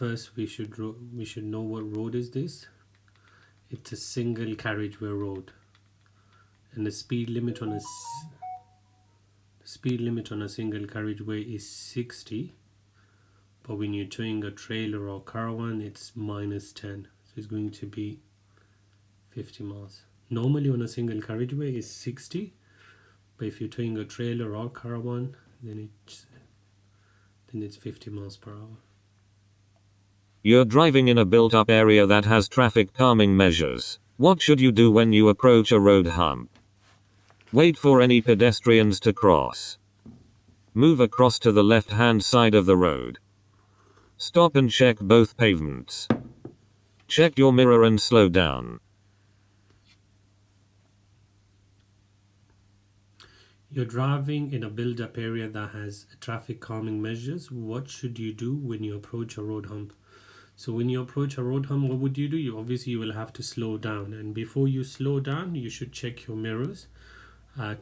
First, we should know what road is this. It's a single carriageway road, and the speed limit on a single carriageway is 60. But when you're towing a trailer or caravan, it's -10. So it's going to be 50 miles. Normally on a single carriageway is 60, but if you're towing a trailer or caravan, then it's 50 miles per hour. You're driving in a built-up area that has traffic calming measures. What should you do when you approach a road hump? Wait for any pedestrians to cross. Move across to the left-hand side of the road. Stop and check both pavements. Check your mirror and slow down. You're driving in a built-up area that has traffic calming measures. What should you do when you approach a road hump? So when you approach a road hump, what would you do? You will have to slow down, and before you slow down, you should check your mirrors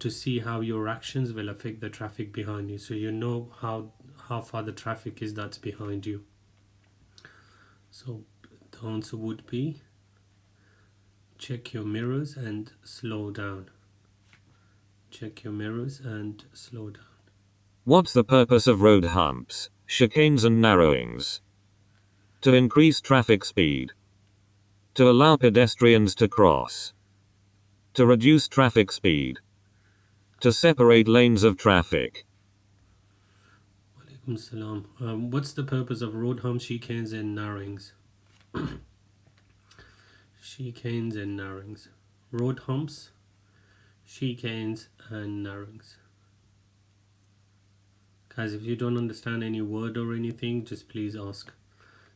to see how your actions will affect the traffic behind you, so you know how far the traffic is that's behind you. So the answer would be check your mirrors and slow down. Check your mirrors and slow down. What's the purpose of road humps, chicanes and narrowings? To increase traffic speed. To allow pedestrians to cross. To reduce traffic speed. To separate lanes of traffic. Walaikum salam. What's the purpose of road humps, chicanes and narrowings? Chicanes and narrowings. Road humps, chicanes and narrowings. Guys, if you don't understand any word or anything, just please ask.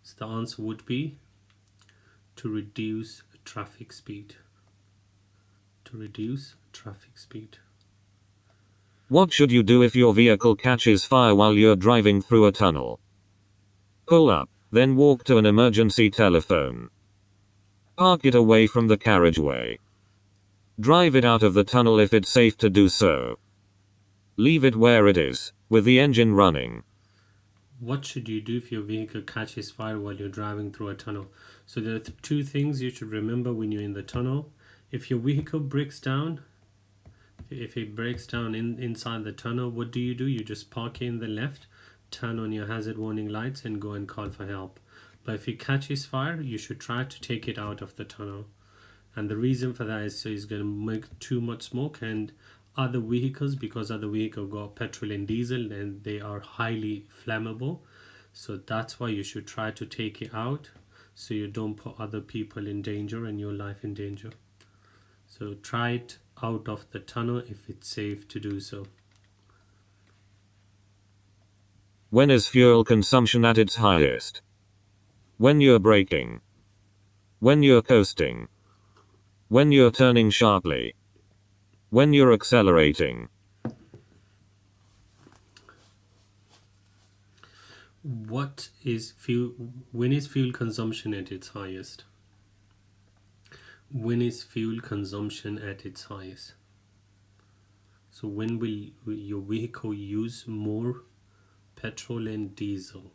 So the answer would be to reduce traffic speed. To reduce traffic speed. What should you do if your vehicle catches fire while you're driving through a tunnel? Pull up, then walk to an emergency telephone. Park it away from the carriageway. Drive it out of the tunnel if it's safe to do so. Leave it where it is, with the engine running. What should you do if your vehicle catches fire while you're driving through a tunnel? So there are two things you should remember when you're in the tunnel. If your vehicle breaks down, if it breaks down inside the tunnel, what do? You just park in the left, turn on your hazard warning lights and go and call for help. But if it catches fire, you should try to take it out of the tunnel. And the reason for that is so it's going to make too much smoke, and other vehicles, because other vehicles got petrol and diesel and they are highly flammable, so that's why you should try to take it out so you don't put other people in danger and your life in danger. So try it out of the tunnel if it's safe to do so. When is fuel consumption at its highest? When you're braking. When you're coasting. When you're turning sharply. When you're accelerating. What is fuel? When is fuel consumption at its highest? When is fuel consumption at its highest? So when will your vehicle use more petrol and diesel?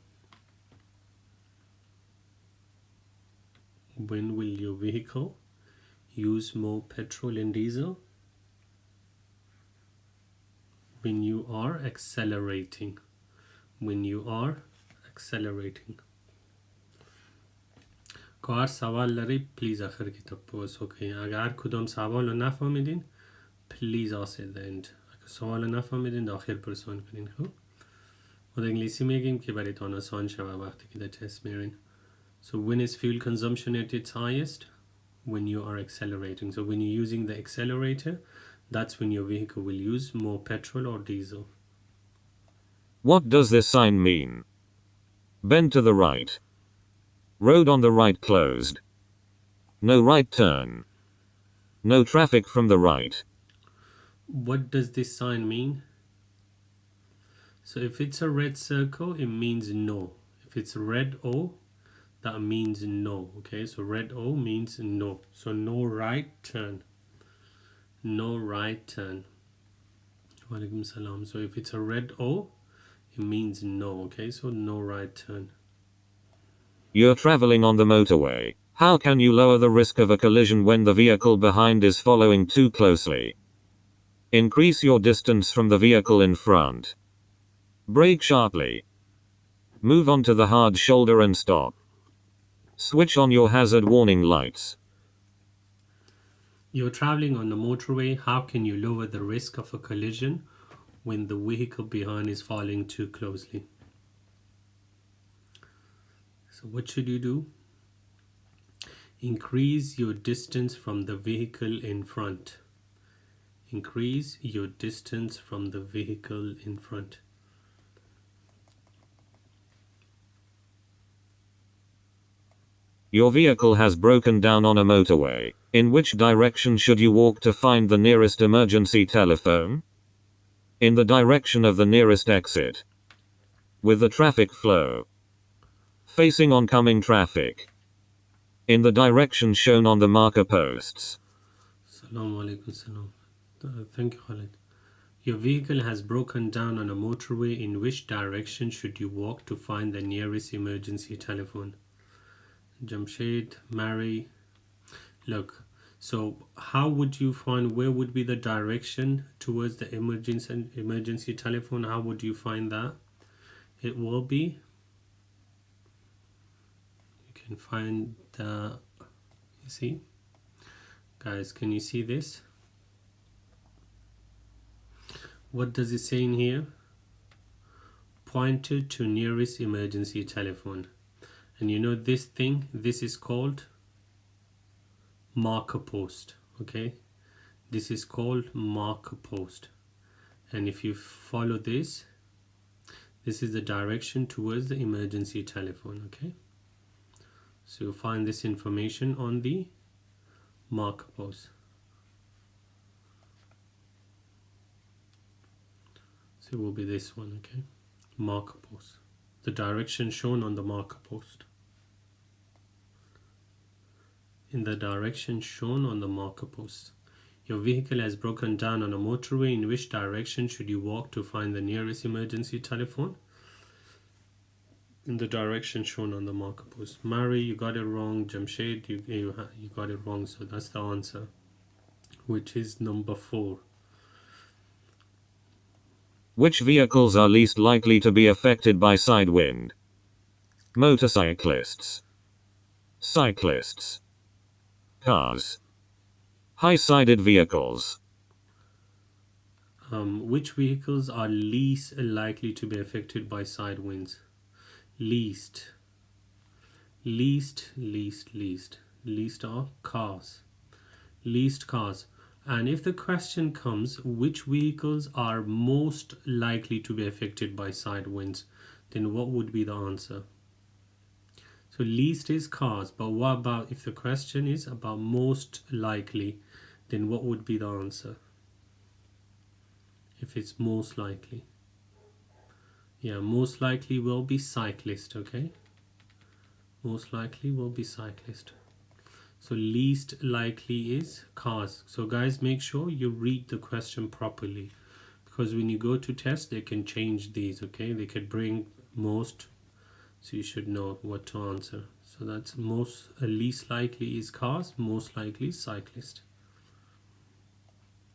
When will your vehicle use more petrol and diesel? When you are accelerating. When you are accelerating. کار سوال لري پلیز آخر کی تپوس اوکی اگر کدام سوال رو نفهمیدین پلیز ask at the end. اگر سوال رو نفهمیدین در آخر پرسان کنین. خب و در انگلیسی میگیم که برایتان آسان شوه وقتی که در تست میرین. So when is fuel consumption at its highest? When you are accelerating. So when you're using the accelerator, that's when your vehicle will use more petrol or diesel. What does this sign mean? Bend to the right. Road on the right closed. No right turn. No traffic from the right. What does this sign mean? So if it's a red circle, it means no. If it's a red O, that means no. Okay, so red O means no. So no right turn. No right turn. Walaikum salam. So if it's a red O, it means no. Okay, so no right turn. You're traveling on the motorway. How can you lower the risk of a collision when the vehicle behind is following too closely? Increase your distance from the vehicle in front. Brake sharply. Move onto the hard shoulder and stop. Switch on your hazard warning lights. You're traveling on the motorway. How can you lower the risk of a collision when the vehicle behind is following too closely? So what should you do? Increase your distance from the vehicle in front. Increase your distance from the vehicle in front. Your vehicle has broken down on a motorway. In which direction should you walk to find the nearest emergency telephone? In the direction of the nearest exit. With the traffic flow. Facing oncoming traffic. In the direction shown on the marker posts. Assalamu alaikum salam. Thank you, Khalid. Your vehicle has broken down on a motorway. In which direction should you walk to find the nearest emergency telephone? Jamshed, Mary. Look, so how would you find where would be the direction towards the emergency telephone? How would you find that? It will be, you can find the, you see, guys, can you see this? What does it say in here? Pointed to nearest emergency telephone. And you know this thing, this is called marker post. Okay, this is called marker post. And if you follow this, this is the direction towards the emergency telephone. Okay, so you'll find this information on the marker post. So it will be this one. Okay, marker post, the direction shown on the marker post. In the direction shown on the marker post. Your vehicle has broken down on a motorway. In which direction should you walk to find the nearest emergency telephone? In the direction shown on the marker post. Mary, you got it wrong. Jamshed, you got it wrong. So that's the answer, which is number 4. Which vehicles are least likely to be affected by side wind? Motorcyclists. Cyclists. Cars. High-sided vehicles. Which vehicles are least likely to be affected by side winds? Least are cars. Least cars. And if the question comes, which vehicles are most likely to be affected by side winds, then what would be the answer? So least is cars, but what about if the question is about most likely, then what would be the answer? If it's most likely. Yeah, most likely will be cyclist, okay? Most likely will be cyclist. So least likely is cars. So guys, make sure you read the question properly, because when you go to test, they can change these, okay? They could bring most, so you should know what to answer. So that's least likely is cars, most likely cyclist.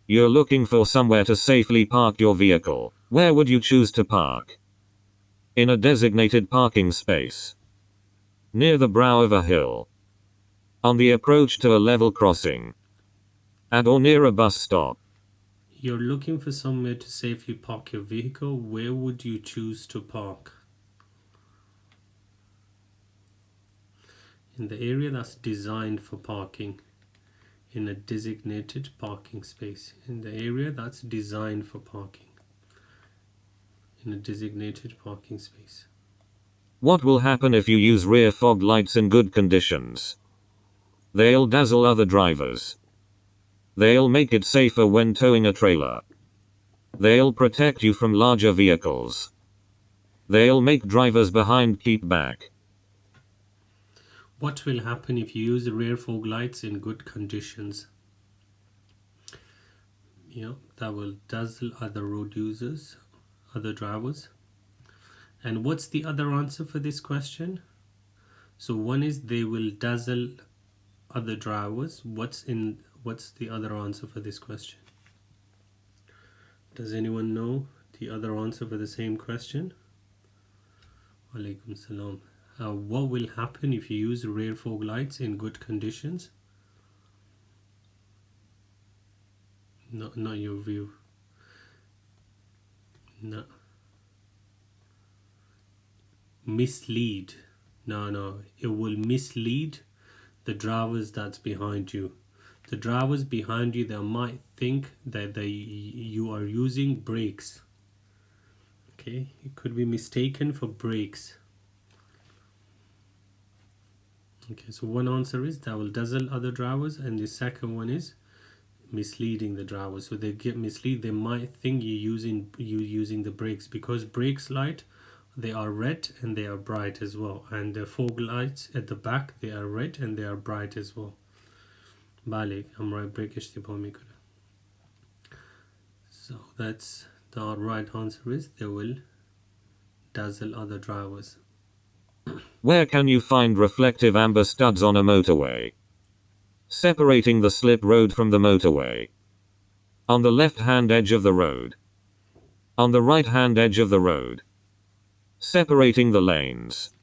You're looking for somewhere to safely park your vehicle. Where would you choose to park? In a designated parking space. Near the brow of a hill. On the approach to a level crossing. At or near a bus stop. You're looking for somewhere to safely park your vehicle. Where would you choose to park? In the area that's designed for parking. In a designated parking space. In the area that's designed for parking. In a designated parking space. What will happen if you use rear fog lights in good conditions? They'll dazzle other drivers. They'll make it safer when towing a trailer. They'll protect you from larger vehicles. They'll make drivers behind keep back. What will happen if you use rear fog lights in good conditions? Yeah, that will dazzle other road users, other drivers. And what's the other answer for this question? So one is they will dazzle other drivers. What's the other answer for this question? Does anyone know the other answer for the same question? Walaikum salam. What will happen if you use rear fog lights in good conditions? No, not your view. No. Mislead. No. It will mislead the drivers that's behind you. The drivers behind you, they might think that you are using brakes. Okay, it could be mistaken for brakes. Okay, so one answer is that will dazzle other drivers, and the second one is misleading the drivers. So they get misled. They might think you're using the brakes, because brakes light, they are red and they are bright as well, and the fog lights at the back, they are red and they are bright as well. Balik, I'm right. So that's the right answer is they will dazzle other drivers. Where can you find reflective amber studs on a motorway? Separating the slip road from the motorway. On the left-hand edge of the road. On the right-hand edge of the road. Separating the lanes.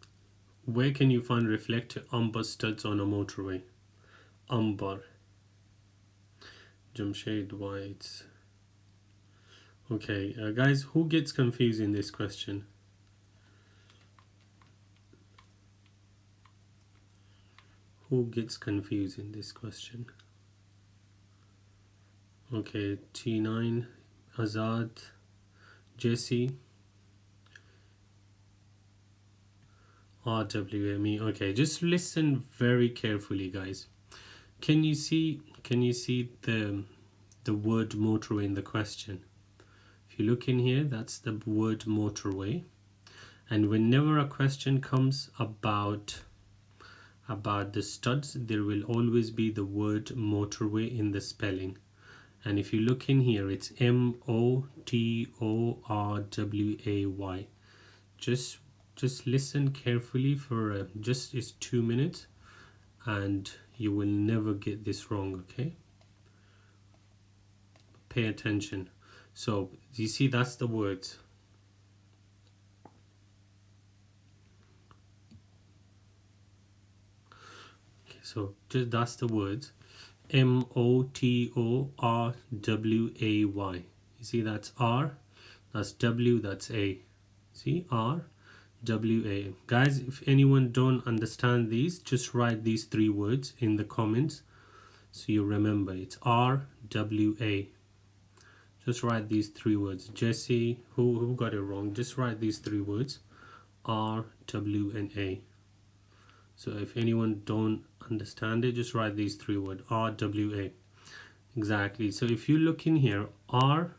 Where can you find reflective amber studs on a motorway? Amber. Jamshid White. Okay, guys, who gets confused in this question? Who gets confused in this question? Okay, T9, Azad, Jesse, RWME. Okay, just listen very carefully, guys. Can you see the word motorway in the question? If you look in here, that's the word motorway. And whenever a question comes about the studs, there will always be the word motorway in the spelling. And if you look in here, it's MOTORWAY. Just listen carefully for it's 2 minutes, and you will never get this wrong. Okay, pay attention. So you see, that's the words. Okay, so just that's the words. MOTORWAY. You see, that's R, that's W, that's A. See, R, W, A. Guys, if anyone don't understand these, just write these 3 words in the comments so you remember. It's R, W, A. Just write these 3 words. Jesse, who got it wrong, just write these 3 words, R, W, and A. So if anyone don't understand it, just write these 3 words, R, W, A. Exactly. So if you look in here, R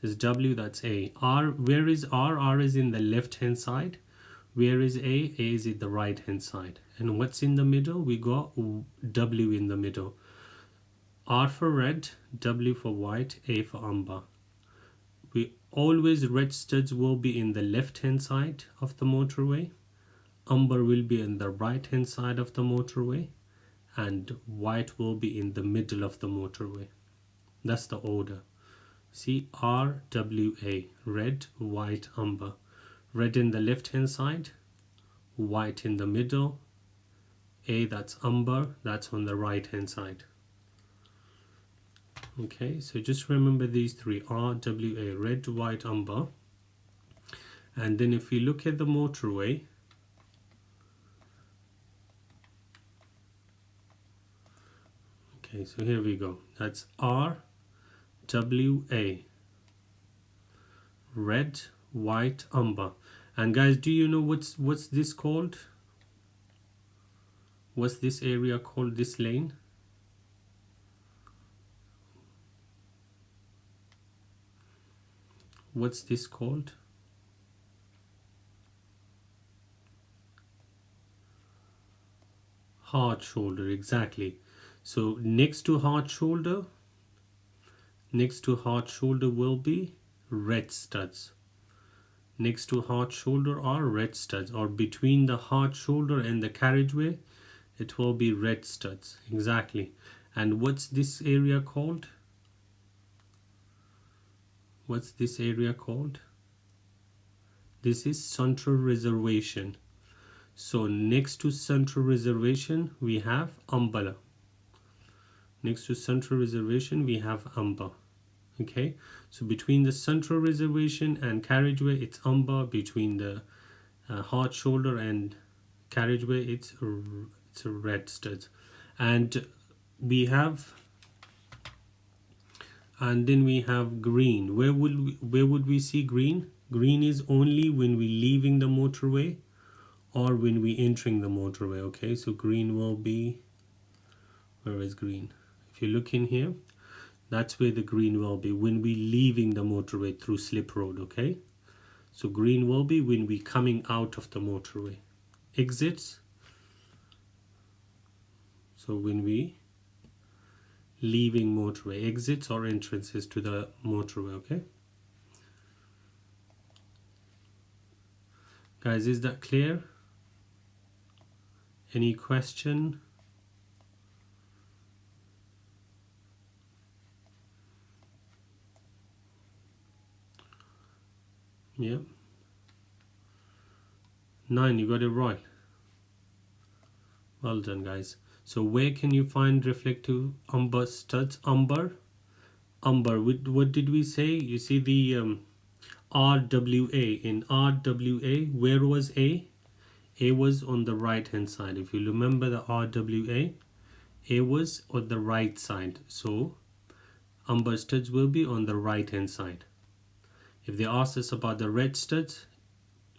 is W, that's A. R, where is R? R is in the left hand side. Where is A? A is in the right hand side. And what's in the middle? We got W in the middle. R for red, W for white, A for amber. We always, red studs will be in the left hand side of the motorway. Amber will be in the right hand side of the motorway, and white will be in the middle of the motorway. That's the order. See, R, W, A, red, white, amber. Red in the left hand side, white in the middle, A, that's amber, that's on the right hand side. Okay, so just remember these 3, R, W, A, red, white, amber. And then if we look at the motorway, okay, so here we go. That's R, W, A, red, white, amber. And guys, do you know what's this called? What's this area called, this lane? What's this called? Hard shoulder, exactly. So next to hard shoulder will be red studs. Next to hard shoulder are red studs, or between the hard shoulder and the carriageway it will be red studs. Exactly. And what's this area called? What's this area called? This is central reservation. So next to central reservation we have umbrella. Next to central reservation we have umber. Okay, so between the central reservation and carriageway it's umber. Between the hard shoulder and carriageway it's a red studs. And we have, and then we have green. Where would we see green? Green is only when we leaving the motorway or when we entering the motorway. Okay, so green will be, where is green? If you look in here, that's where the green will be, when we leaving the motorway through slip road. Okay, so green will be when we coming out of the motorway. Exits, so when we leaving motorway, exits or entrances to the motorway. Okay guys, is that clear? Any question? Yeah, 9, you got it right. Well done guys. So where can you find reflective umber studs? Umber, what did we say? You see the RWA. In RWA, where was A? A was on the right hand side. If you remember the RWA, A was on the right side, so umber studs will be on the right hand side. If they ask us about the red studs,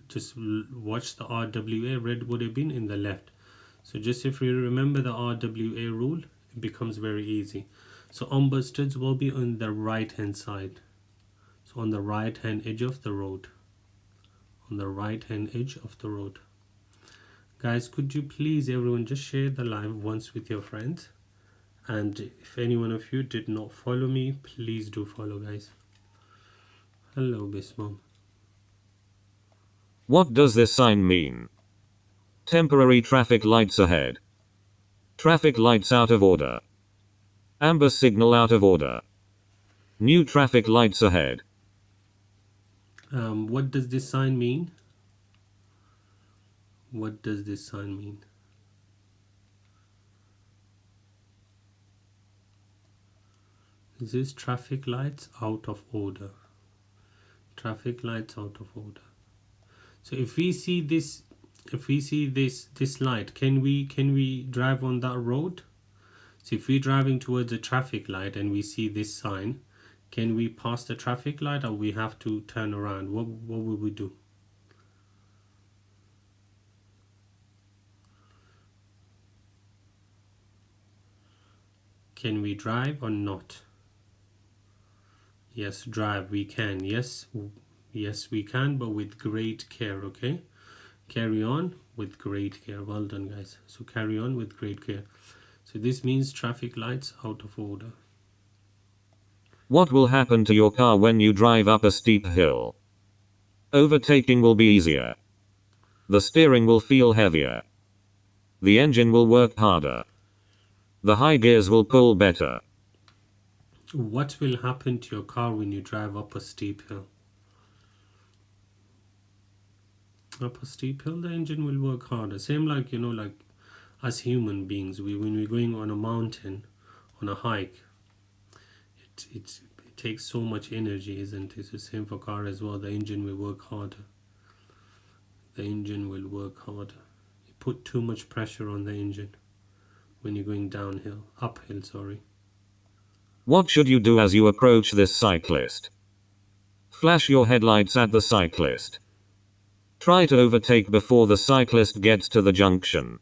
just watch the RWA. Red would have been in the left. So just if you remember the RWA rule, it becomes very easy. So umber studs will be on the right hand side, so on the right hand edge of the road. On the right hand edge of the road. Guys, could you please everyone just share the live once with your friends? And if any one of you did not follow me, please do follow guys. Hello Bismom. What does this sign mean? Temporary traffic lights ahead. Traffic lights out of order. Amber signal out of order. New traffic lights ahead. What does this sign mean? What does this sign mean? This is traffic lights out of order. Traffic lights out of order. So if we see this, this light, can we drive on that road? So if we're driving towards a traffic light and we see this sign, can we pass the traffic light, or we have to turn around? What will we do? Can we drive or not? Yes, drive we can. Yes, we can, but with great care. Okay, carry on with great care. Well done guys. So carry on with great care. So this means traffic lights out of order. What will happen to your car when you drive up a steep hill? Overtaking will be easier. The steering will feel heavier. The engine will work harder. The high gears will pull better. What will happen to your car when you drive up a steep hill? Up a steep hill, the engine will work harder. Same like, like us human beings, when we're going on a mountain, on a hike, it takes so much energy, isn't it? It's the same for car as well. The engine will work harder. The engine will work harder. You put too much pressure on the engine when you're going downhill, uphill, sorry. What should you do as you approach this cyclist? Flash your headlights at the cyclist. Try to overtake before the cyclist gets to the junction.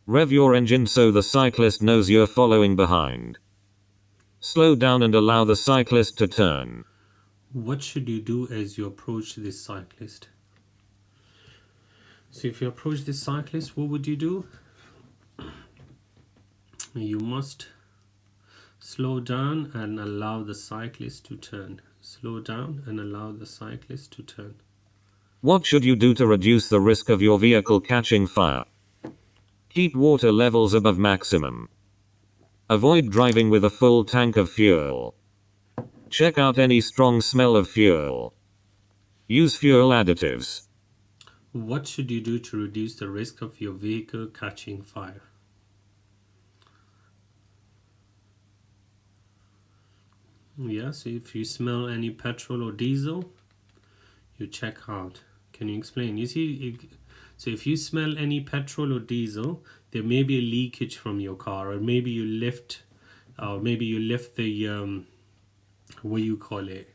Rev your engine so the cyclist knows you're following behind. Slow down and allow the cyclist to turn. What should you do as you approach this cyclist? So if you approach this cyclist, what would you do? You must slow down and allow the cyclist to turn. Slow down and allow the cyclist to turn. What should you do to reduce the risk of your vehicle catching fire? Keep water levels above maximum. Avoid driving with a full tank of fuel. Check out any strong smell of fuel. Use fuel additives. What should you do to reduce the risk of your vehicle catching fire? Yeah, so if you smell any petrol or diesel, you check out. Can you explain? You see, so if you smell any petrol or diesel, there may be a leakage from your car, or maybe you lift the what you call it,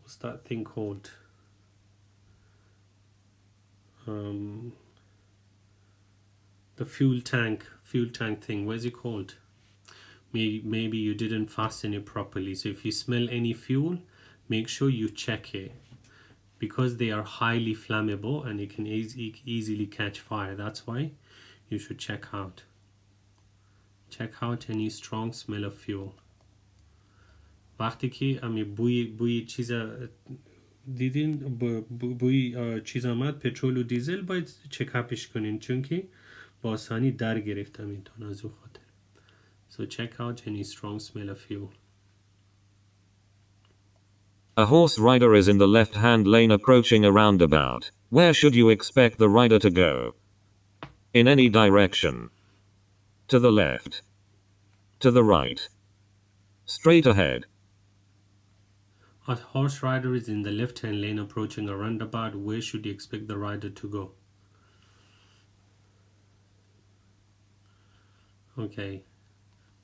what's that thing called, the fuel tank thing, what is it called? Maybe you didn't fasten it properly. So if you smell any fuel, make sure you check it, because they are highly flammable and it can easily catch fire. That's why you should check out any strong smell of fuel. وقتی که بوی چیز دیدین، بوی چیز آمد، پترول و دیزل، باید چکاپش کنین، چون که با آسانی در گرفتم این تان از او خاطر. So check out any strong smell of fuel. A horse rider is in the left-hand lane approaching a roundabout. Where should you expect the rider to go? In any direction. To the left. To the right. Straight ahead. A horse rider is in the left-hand lane approaching a roundabout. Where should you expect the rider to go? Okay.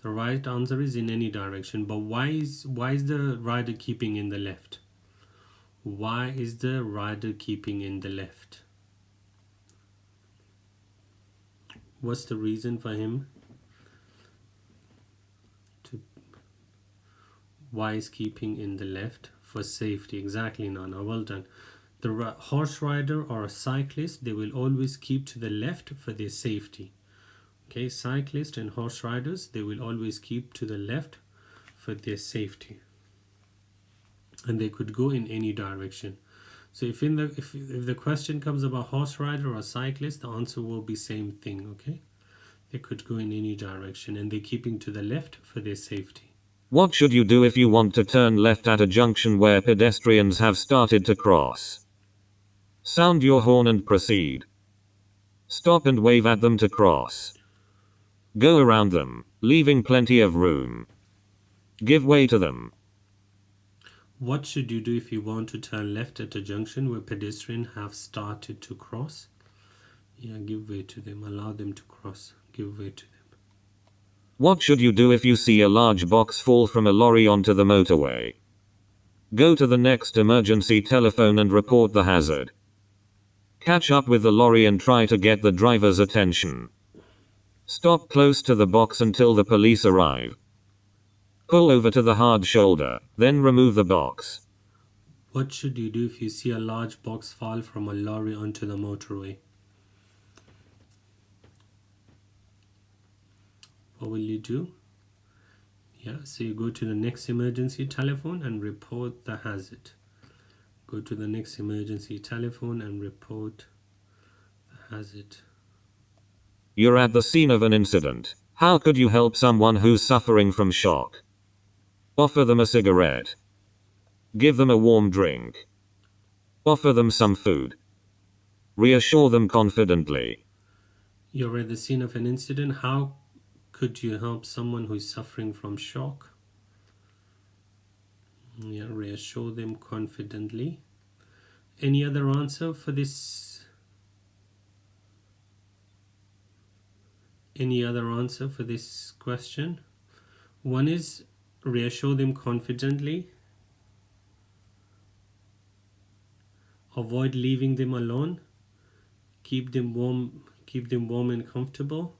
The right answer is in any direction. But why is the rider keeping in the left? Why is the rider keeping in the left? What's the reason for him to? Why is keeping in the left? For safety. Exactly, Nana. Well done. The horse rider or a cyclist, they will always keep to the left for their safety. Okay, cyclists and horse riders, they will always keep to the left for their safety, and they could go in any direction. So if the question comes about horse rider or cyclist, the answer will be same thing. Okay, they could go in any direction, and they're keeping to the left for their safety. What should you do if you want to turn left at a junction where pedestrians have started to cross? Sound your horn and proceed. Stop and wave at them to cross. Go around them, leaving plenty of room. Give way to them. What should you do if you want to turn left at a junction where pedestrians have started to cross? Yeah, give way to them. Allow them to cross. Give way to them. What should you do if you see a large box fall from a lorry onto the motorway? Go to the next emergency telephone and report the hazard. Catch up with the lorry and try to get the driver's attention. Stop close to the box until the police arrive. Pull over to the hard shoulder, then remove the box. What should you do if you see a large box fall from a lorry onto the motorway? What will you do? Yeah, so you go to the next emergency telephone and report the hazard. Go to the next emergency telephone and report the hazard. You're at the scene of an incident. How could you help someone who's suffering from shock? Offer them a cigarette. Give them a warm drink. Offer them some food. Reassure them confidently. You're at the scene of an incident. How could you help someone who is suffering from shock? Yeah, reassure them confidently. Any other answer for this? Any other answer for this question? One is reassure them confidently. Avoid leaving them alone. Keep them warm and comfortable.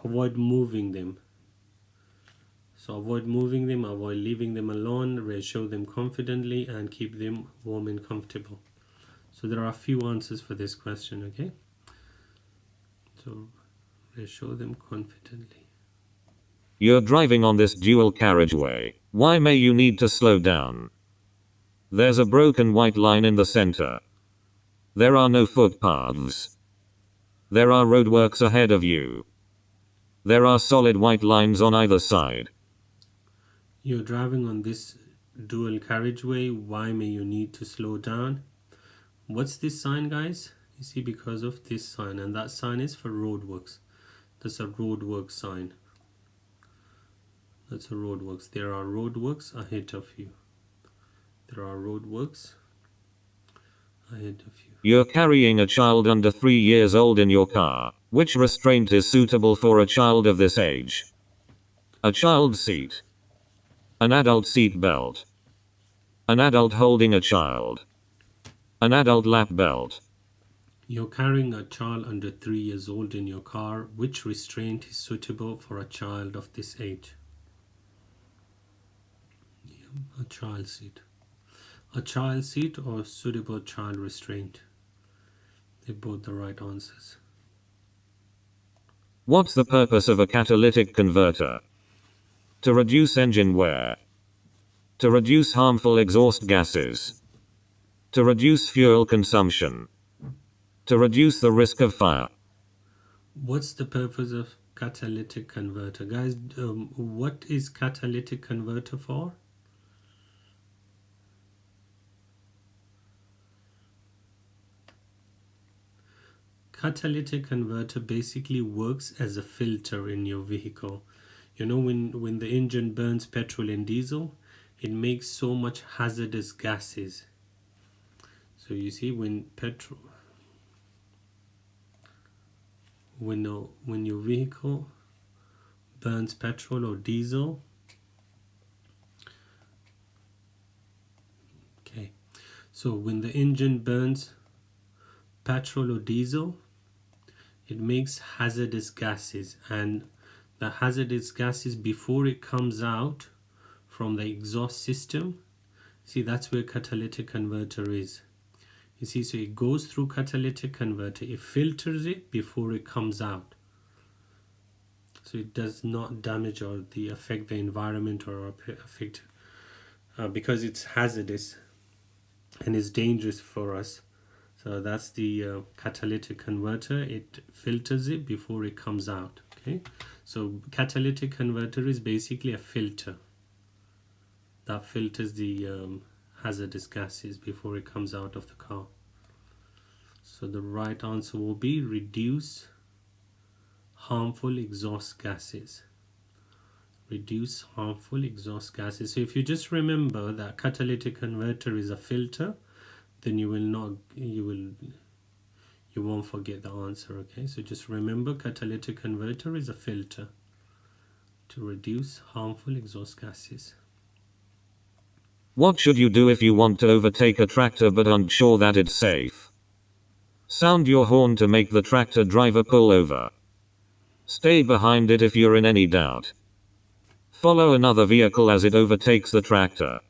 Avoid moving them. So avoid moving them, avoid leaving them alone, reassure them confidently, and keep them warm and comfortable. So there are a few answers for this question, okay? So reassure them confidently. You're driving on this dual carriageway. Why may you need to slow down? There's a broken white line in the center. There are no footpaths. There are roadworks ahead of you. There are solid white lines on either side. You're driving on this dual carriageway. Why may you need to slow down? What's this sign, guys? You see, because of this sign, and that sign is for roadworks. That's a roadwork sign. That's a roadworks. There are roadworks ahead of you. There are roadworks ahead of you. You're carrying a child under 3 years old in your car. Which restraint is suitable for a child of this age? A child seat. An adult seat belt. An adult holding a child. An adult lap belt. You're carrying a child under 3 years old in your car. Which restraint is suitable for a child of this age? A child seat. A child seat or suitable child restraint? They're both the right answers. What's the purpose of a catalytic converter? To reduce engine wear. To reduce harmful exhaust gases. To reduce fuel consumption. To reduce the risk of fire. What's the purpose of catalytic converter? Guys, what is catalytic converter for? Catalytic converter basically works as a filter in your vehicle. You know, when the engine burns petrol and diesel, it makes so much hazardous gases. So you see, when your vehicle burns petrol or diesel, okay, so when the engine burns petrol or diesel, it makes hazardous gases, and the hazardous gases, before it comes out from the exhaust system, see, that's where catalytic converter is. You see, so it goes through catalytic converter, it filters it before it comes out, so it does not damage or affect the environment or affect because it's hazardous and it's dangerous for us. So that's the catalytic converter. It filters it before it comes out. Okay, so catalytic converter is basically a filter that filters the hazardous gases before it comes out of the car. So the right answer will be reduce harmful exhaust gases. Reduce harmful exhaust gases. So if you just remember that catalytic converter is a filter, then you won't forget the answer. Okay, so just remember, catalytic converter is a filter to reduce harmful exhaust gases. What should you do if you want to overtake a tractor but aren't sure that it's safe? Sound your horn to make the tractor driver pull over. Stay behind it if you're in any doubt. Follow another vehicle as it overtakes the tractor.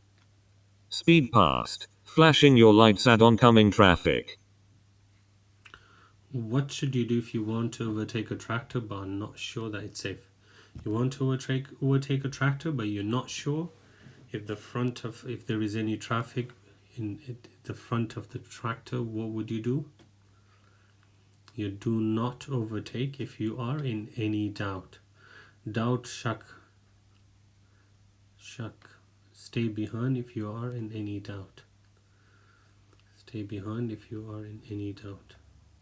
Speed past, flashing your lights at oncoming traffic. What should you do if you want to overtake a tractor but are not sure that it's safe? You want to overtake a tractor but you're not sure if there is any traffic in the front of the tractor. What would you do? You do not overtake if you are in any doubt. Shak. Stay behind if you are in any doubt. Stay behind if you are in any doubt.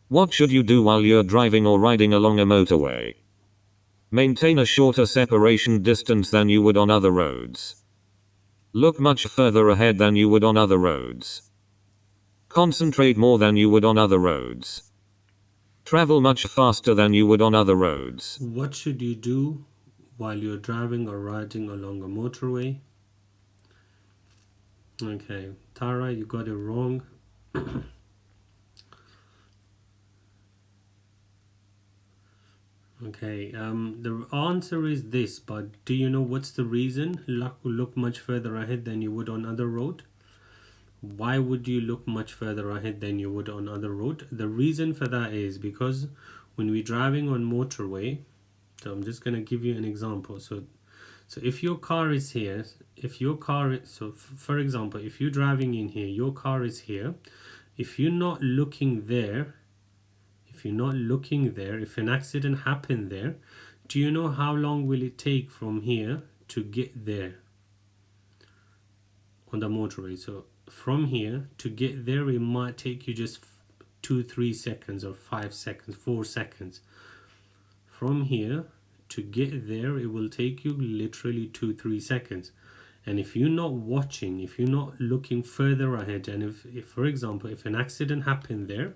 What should you do while you're driving or riding along a motorway? Maintain a shorter separation distance than you would on other roads. Look much further ahead than you would on other roads. Concentrate more than you would on other roads. Travel much faster than you would on other roads. What should you do while you're driving or riding along a motorway? Okay, Tara, you got it wrong. Okay, the answer is this, but do you know what's the reason? Look much further ahead than you would on other road. Why would you look much further ahead than you would on other road? The reason for that is because when we're driving on motorway, So I'm just going to give you an example. So if your car is here, for example, if you're driving in here, your car is here. If you're not looking there, if an accident happened there, do you know how long will it take from here to get there on the motorway? So from here to get there, it might take you just 2-3 seconds or 5 seconds, 4 seconds. From here to get there, it will take you literally 2-3 seconds. And if you're not watching, if you're not looking further ahead, and if for example, if an accident happened there,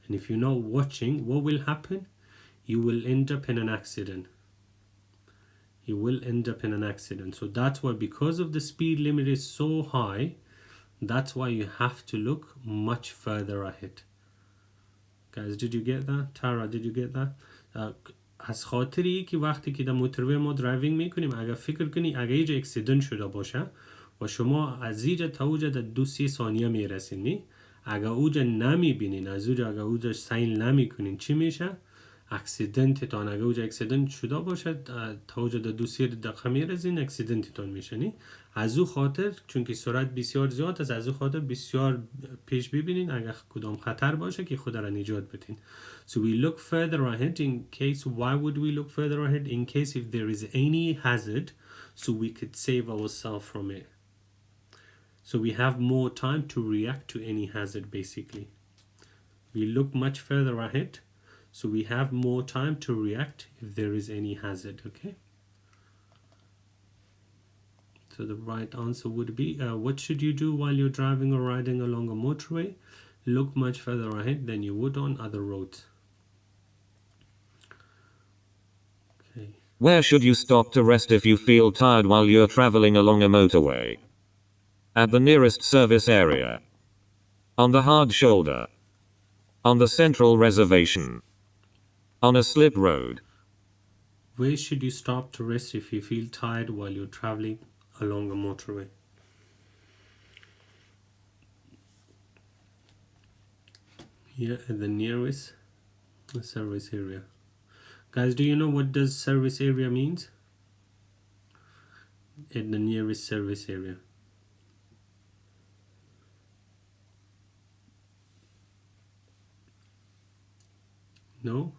and if you're not watching, what will happen? You will end up in an accident. You will end up in an accident. So that's why, because of the speed limit is so high, that's why you have to look much further ahead. Guys, did you get that? Tara, did you get that? از خاطری که وقتی که در موتوری ما درایوینگ میکنیم، اگر فکر کنی اگر اینجا اکسیدنت شده باشه و شما از اینجا تا اونجا در 2-3 ثانیه میرسینی، اگر اونجا نمیبینین، از اونجا اگر اونجا سیل نمیکنین، چی میشه؟ اکسیدنتتان، اگر اونجا اکسیدنت شده باشه تا اونجا در 2-3 دقیقه میرسین، اکسیدنتتان میشنی. از او خاطر، چون که سرعت بسیار زیاد است، از او خاطر بسیار پیش ببینین اگر کدام خطر باشه که خود را نجات بدین. So we look further ahead in case. Why would we look further ahead? In case if there is any hazard, so we could save ourselves from it. So we have more time to react to any hazard. Basically, we look much further ahead, so we have more time to react if there is any hazard. Okay. So the right answer would be, what should you do while you're driving or riding along a motorway? Look much further ahead than you would on other roads. Okay. Where should you stop to rest if you feel tired while you're traveling along a motorway? At the nearest service area. On the hard shoulder. On the central reservation. On a slip road. Where should you stop to rest if you feel tired while you're traveling along a motorway? Here at the nearest service area. Guys, do you know what does service area means? At the nearest service area. No?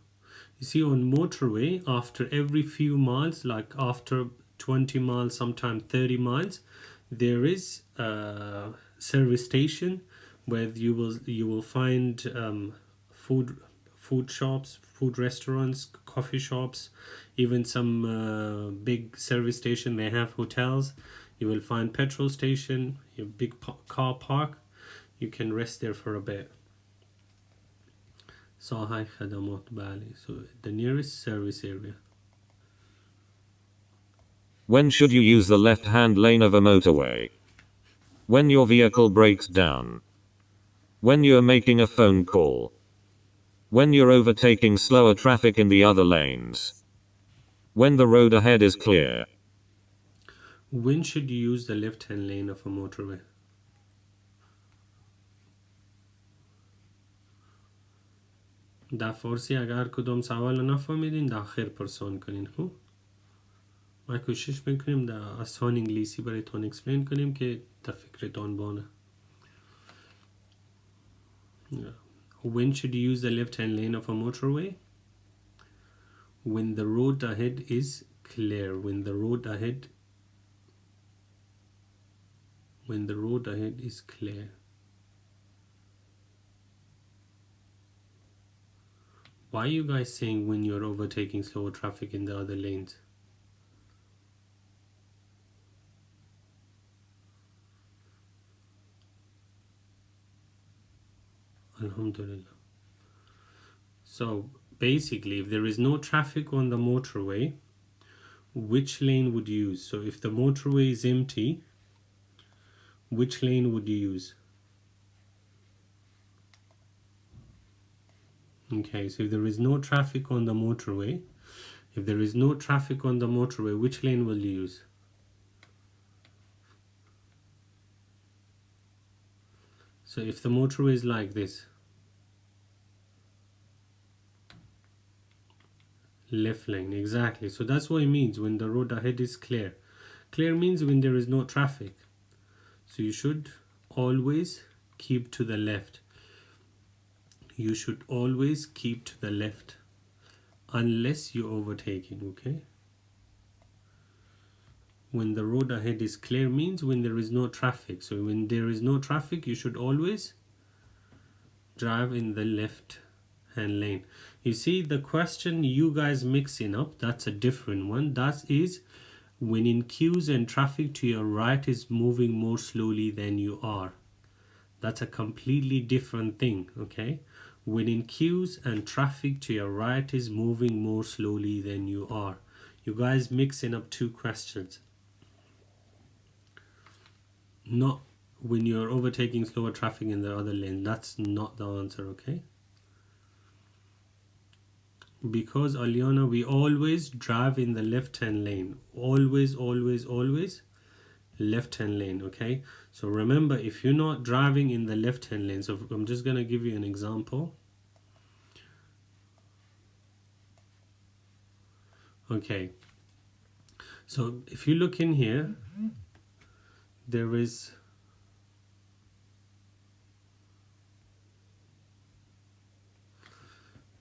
You see, on motorway, after every few miles, like after 20 miles, sometimes 30 miles, there is a service station where you will find food shops, food restaurants, coffee shops, even some big service station. They have hotels. You will find petrol station, a big car park. You can rest there for a bit. Sahai Khadamat Bali. So the nearest service area. When should you use the left-hand lane of a motorway? When your vehicle breaks down. When you're making a phone call. When you're overtaking slower traffic in the other lanes. When the road ahead is clear. When should you use the left-hand lane of a motorway? در فارسی اگر کدام سوال نفهمیدین در آخر پرسان کنین. خوب ما کوشش میکنیم در آسان انگلیسی برایتون اکسپلین کنیم که در فکرتان بانه. When should you use the left-hand lane of a motorway? When the road ahead is clear. When the road ahead is clear. Why are you guys saying when you're overtaking slower traffic in the other lanes? Alhamdulillah. So basically, if there is no traffic on the motorway, which lane would you use? So if the motorway is empty, which lane would you use? Okay, so if there is no traffic on the motorway, which lane will you use? So if the motorway is like this, Left lane, exactly. So that's what it means when the road ahead is clear. Clear means when there is no traffic. So you should always keep to the left. You should always keep to the left unless you're overtaking, okay? When the road ahead is clear means when there is no traffic. So when there is no traffic, you should always drive in the left hand lane. You see the question you guys mixing up, that's a different one. That is when in queues and traffic to your right is moving more slowly than you are. That's a completely different thing, okay? When in queues and traffic to your right is moving more slowly than you are. You guys mixing up two questions. Not when you're overtaking slower traffic in the other lane. That's not the answer, okay? Because Aliana, we always drive in the left hand lane. Always, always, always left hand lane, okay? So remember, if you're not driving in the left hand lane, so I'm just gonna give you an example. Okay, so if you look in here, there is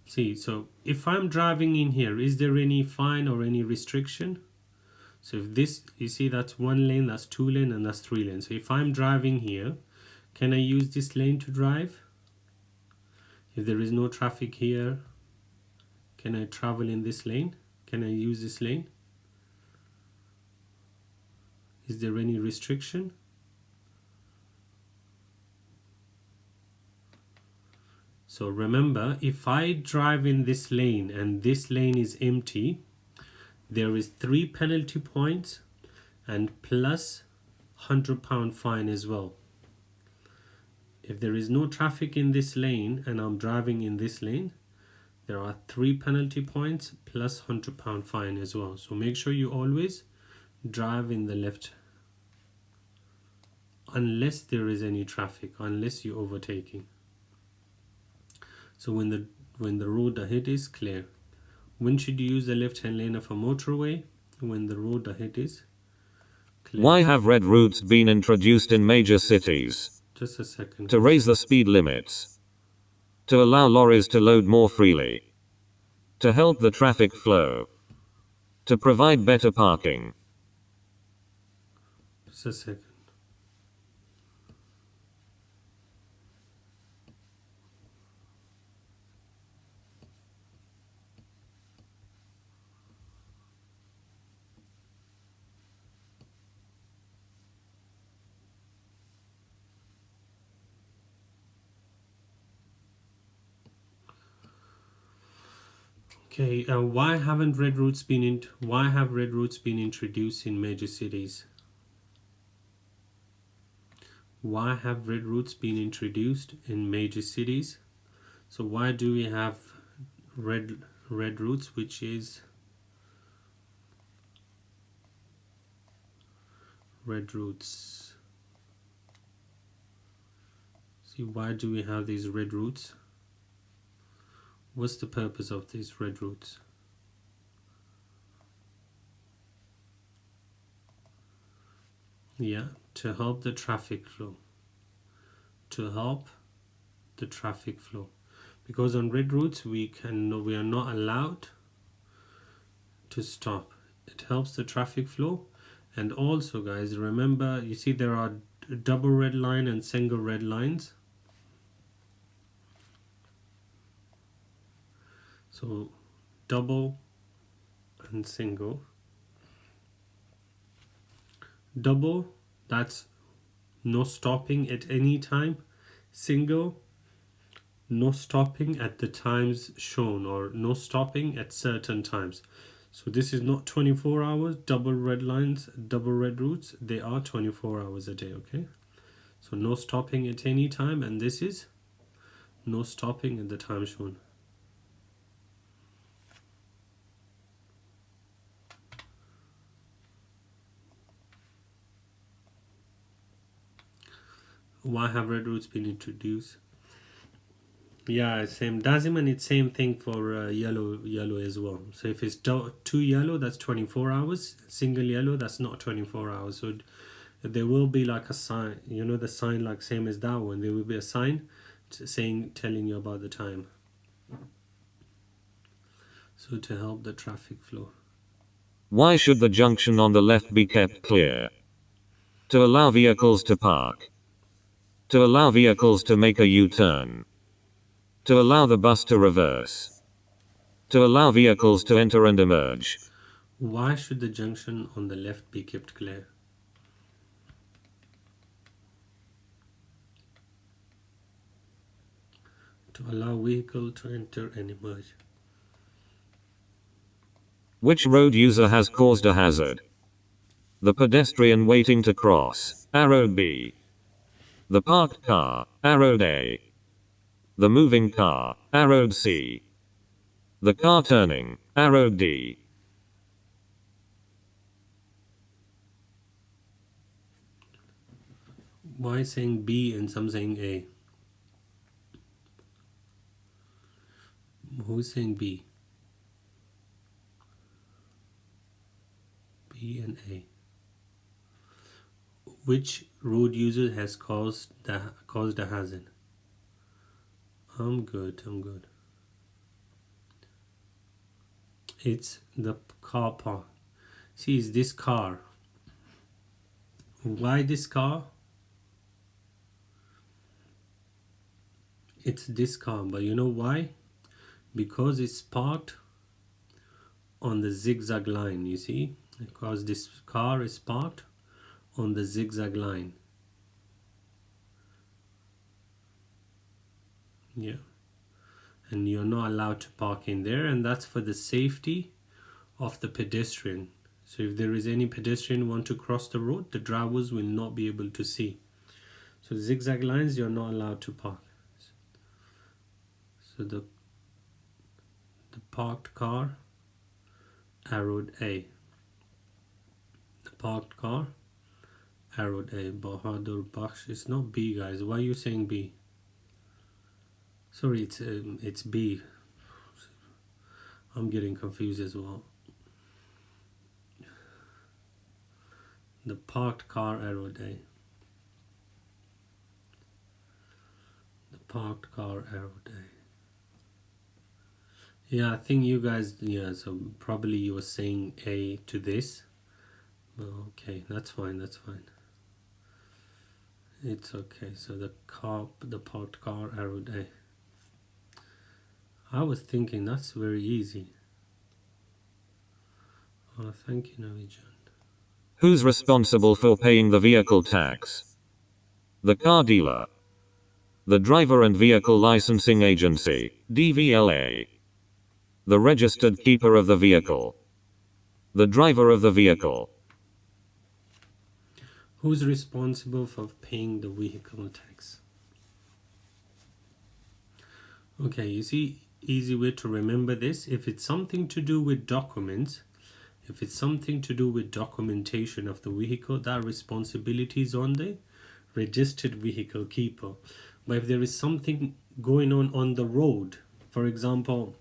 see, so if I'm driving in here, is there any fine or any restriction? So if this, you see, that's one lane, that's two lane, and that's three lanes. So if I'm driving here, can I use this lane to drive? If there is no traffic here, can I travel in this lane? Can I use this lane? Is there any restriction? So remember, if I drive in this lane and this lane is empty, there is 3 penalty points and plus £100 fine as well. If there is no traffic in this lane and I'm driving in this lane, there are 3 penalty points plus £100 fine as well. So make sure you always drive in the left unless there is any traffic, unless you're overtaking. So when the road ahead is clear. When should you use the left hand lane of a motorway? When the road ahead is clear. Why have red routes been introduced in major cities? Just a second. To raise the speed limits. To allow lorries to load more freely. To help the traffic flow. To provide better parking. Just a second. Okay, why have red routes been introduced in major cities? Why have red routes been introduced in major cities? So why do we have red routes, which is red routes? See, why do we have these red routes? What's the purpose of these red routes? Yeah, to help the traffic flow. To help the traffic flow. Because on red routes we are not allowed to stop. It helps the traffic flow. And also, guys, remember, you see there are double red line and single red lines. So double and single. Double, that's no stopping at any time. Single, no stopping at the times shown, or no stopping at certain times. So this is not 24 hours. Double red lines, double red routes, they are 24 hours a day, okay? So no stopping at any time, and this is no stopping at the time shown. Why have red routes been introduced? Yeah, same. Daziman, it's same thing for yellow as well. So if it's two yellow, that's 24 hours. Single yellow, that's not 24 hours. So there will be like a sign, you know, the sign like same as that one. There will be a sign telling you about the time. So to help the traffic flow. Why should the junction on the left be kept clear? To allow vehicles to park. To allow vehicles to make a U-turn. To allow the bus to reverse. To allow vehicles to enter and emerge. Why should the junction on the left be kept clear? To allow vehicle to enter and emerge. Which road user has caused a hazard? The pedestrian waiting to cross. Arrow B. The parked car. Arrowed A. The moving car. Arrowed C. The car turning. Arrowed D. Why saying B and some saying A? Who's saying B? B and A. Which road user has caused a hazard? I'm good. It's the car park. See, it's this car. Why this car? It's this car, but you know why? Because it's parked on the zigzag line, you see? Because this car is parked on the zigzag line. Yeah. And you're not allowed to park in there, and that's for the safety of the pedestrian. So if there is any pedestrian want to cross the road, the drivers will not be able to see. So zigzag lines, you're not allowed to park. So the parked car, arrowed A. The parked car, arrowed A. Bahadur Bakhsh. It's not B, guys. Why are you saying B? Sorry, it's B. I'm getting confused as well. The parked car, arrowed A. The parked car, arrowed A. Yeah, I think you guys, yeah, so probably you were saying A to this. Okay, that's fine. It's okay. So the parked car, arrowed A. I was thinking that's very easy. Oh, thank you, Navijan. Who's responsible for paying the vehicle tax? The car dealer. The Driver and Vehicle Licensing Agency, DVLA. The registered keeper of the vehicle. The driver of the vehicle. Who's responsible for paying the vehicle tax? Okay, you see, easy way to remember this. If it's something to do with documents, if it's something to do with documentation of the vehicle, that responsibility is on the registered vehicle keeper. But if there is something going on the road, for example,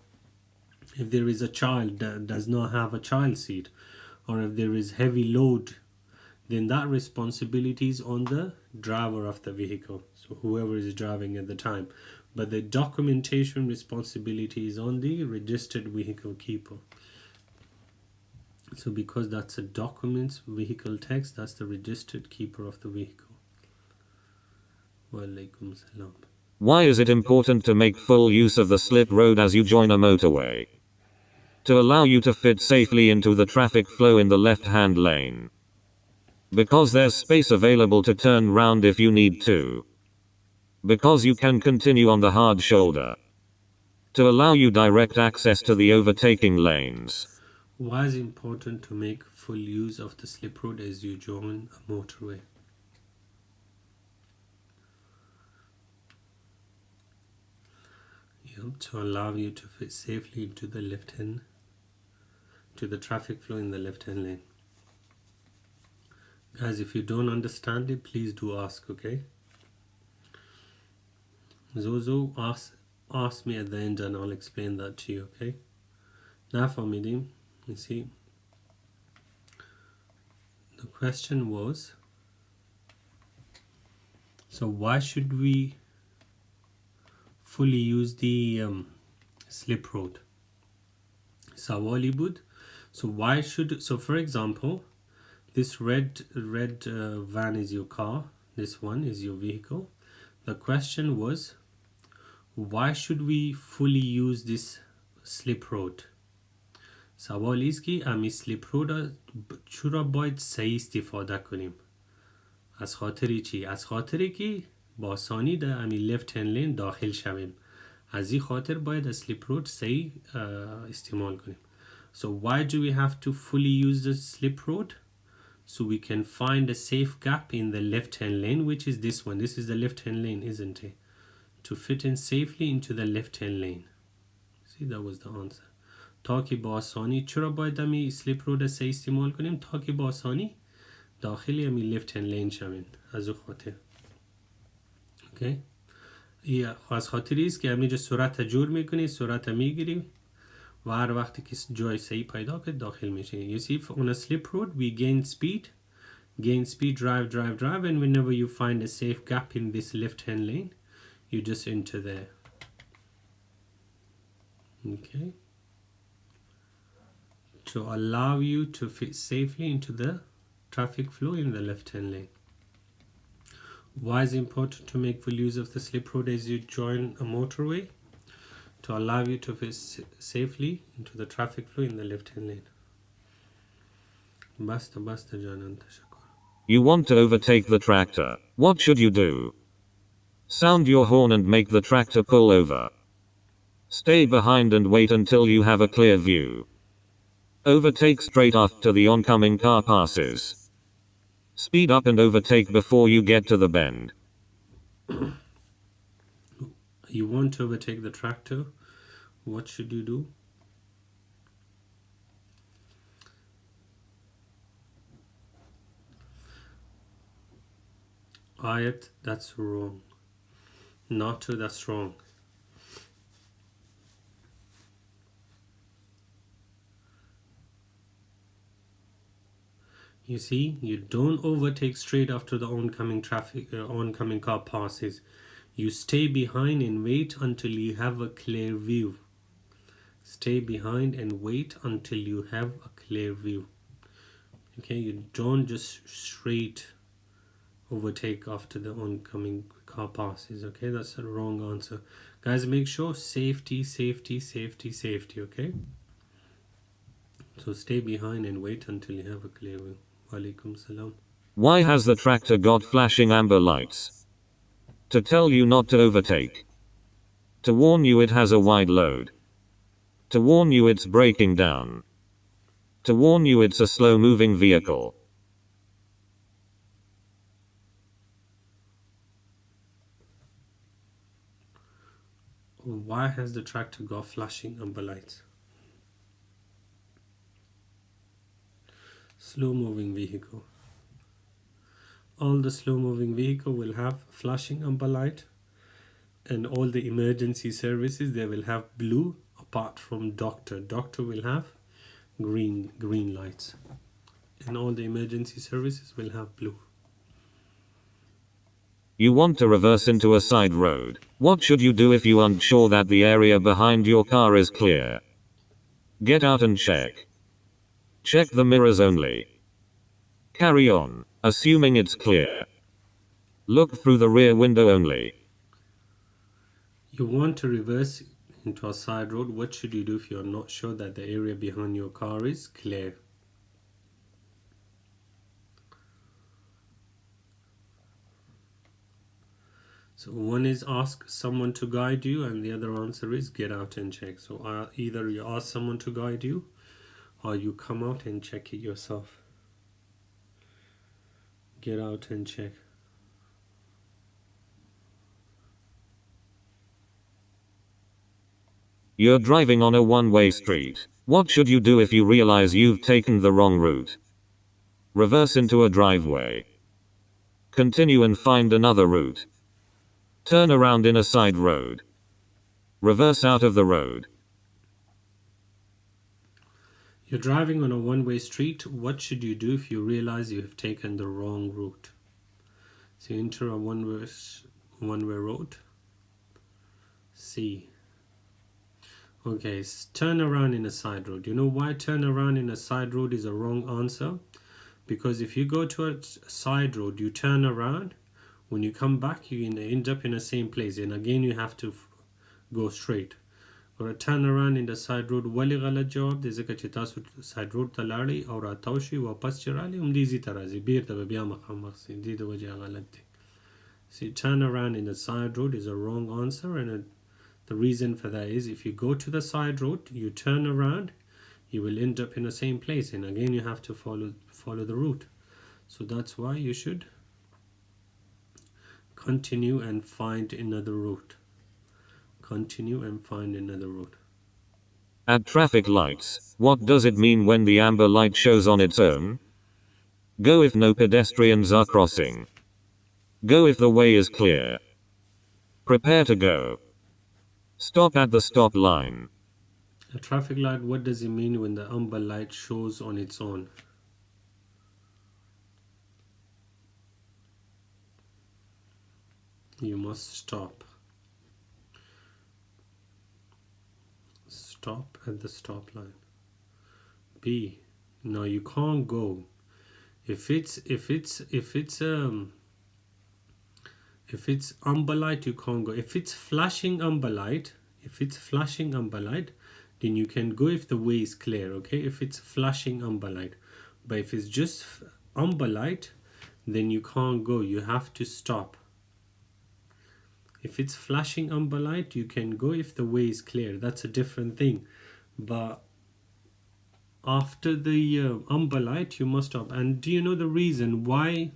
if there is a child that does not have a child seat, or if there is heavy load, then that responsibility is on the driver of the vehicle, so whoever is driving at the time. But the documentation responsibility is on the registered vehicle keeper. So because that's a documents vehicle tax, that's the registered keeper of the vehicle. Walaikum salam. Why is it important to make full use of the slip road as you join a motorway? To allow you to fit safely into the traffic flow in the left-hand lane. Because there's space available to turn round if you need to. Because you can continue on the hard shoulder. To allow you direct access to the overtaking lanes. Why is it important to make full use of the slip road as you join a motorway? To allow you to fit safely into the left-hand, to the traffic flow in the left-hand lane. Guys, if you don't understand it, please do ask, okay? Zozo asks, ask me at the end and I'll explain that to you, okay? نفهمیدیم. You see, the question was, so why should we fully use the slip road? سوالی بود. So why should, so for example, this red van is your car, this one is your vehicle. The question was, why should we fully use this slip road? سوال است که امی سلیپ رود چرا باید صحیح استفاده کنیم؟ از خاطری چی؟ از خاطری که با آسانی در امی لفت هند لین داخل شویم. از این خاطر باید سلیپ رود صحیح استعمال کنیم. So why do we have to fully use the slip road? So we can find a safe gap in the left hand lane, which is this one. This is the left hand lane, isn't it? To fit in safely into the left hand lane. See, that was the answer. تا که با آسانی چرا باید امی سلیپ رود صحیح استعمال کنیم؟ تا که با آسانی داخلی امی لفت هند لین شوین. از او خاطر. اوکی؟ یا از خاطری است که همینجا سرعت جور میکنی، سرعت میگیری و هر وقتی که جای صحیح پیدا کرد داخل میشه. You see, on a slip road we gain speed, drive, and whenever you find a safe gap in this left hand lane, you just enter there. Okay? To allow you to fit safely into the traffic flow in the left hand lane. Why is it important to make full use of the slip road as you join a motorway? To allow you to fit safely into the traffic flow in the left hand lane. Basta janan tashakkur. You want to overtake the tractor. What should you do? Sound your horn and make the tractor pull over. Stay behind and wait until you have a clear view. Overtake straight after the oncoming car passes. Speed up and overtake before you get to the bend. You want to overtake the tractor, what should you do? Ayat, that's wrong. Not that's wrong. You see, you don't overtake straight after the oncoming car passes. You stay behind and wait until you have a clear view. Stay behind and wait until you have a clear view. Okay, you don't just straight overtake after the oncoming car passes. Okay, that's the wrong answer. Guys, make sure safety, okay? So stay behind and wait until you have a clear view. Walaikum salam. Why has the tractor got flashing amber lights? To tell you not to overtake. To warn you it has a wide load. To warn you it's breaking down. To warn you it's a slow-moving vehicle. Why has the tractor got flashing amber lights? Slow-moving vehicle. All the slow-moving vehicle will have flashing amber light, and all the emergency services, they will have blue, apart from doctor. Doctor will have green lights, and all the emergency services will have blue. You want to reverse into a side road. What should you do if you aren't sure that the area behind your car is clear? Get out and check. Check the mirrors only. Carry on, assuming it's clear. Look through the rear window only. You want to reverse into a side road. What should you do if you're not sure that the area behind your car is clear? So one is ask someone to guide you, and the other answer is get out and check. So either you ask someone to guide you, or you come out and check it yourself. Get out and check. You're driving on a one-way street. What should you do if you realize you've taken the wrong route? Reverse into a driveway. Continue and find another route. Turn around in a side road. Reverse out of the road. You're driving on a one-way street. What should you do if you realize you have taken the wrong route? So you enter a one-way road. C. Okay, turn around in a side road. You know why turn around in a side road is a wrong answer? Because if you go to a side road, you turn around. When you come back, you end up in the same place, and again you have to go straight. Or a turn around in the side road ولی غلط جواب دی ځکه چې تاسو side road ته لاړئ او راتاو شئ واپس چې رالئ همدې ته راځئ بیرته به بیا مخامخ سئ دې د وجې غلط دی. See, turn around in the side road is a wrong answer, and the reason for that is if you go to the side road, you turn around, you will end up in the same place, and again you have to follow the route. So that's why you should continue and find another route. Continue and find another route. At traffic lights, what does it mean when the amber light shows on its own? Go if no pedestrians are crossing. Go if the way is clear. Prepare to go. Stop at the stop line. A traffic light, what does it mean when the amber light shows on its own? You must stop. Stop at the stop line. B. No, you can't go. If it's amber light, you can't go. If it's flashing amber light, then you can go if the way is clear, okay? If it's flashing amber light. But if it's just amber light, then you can't go. You have to stop. If it's flashing amber light, you can go if the way is clear. That's a different thing. But after the amber light, you must stop. And do you know the reason why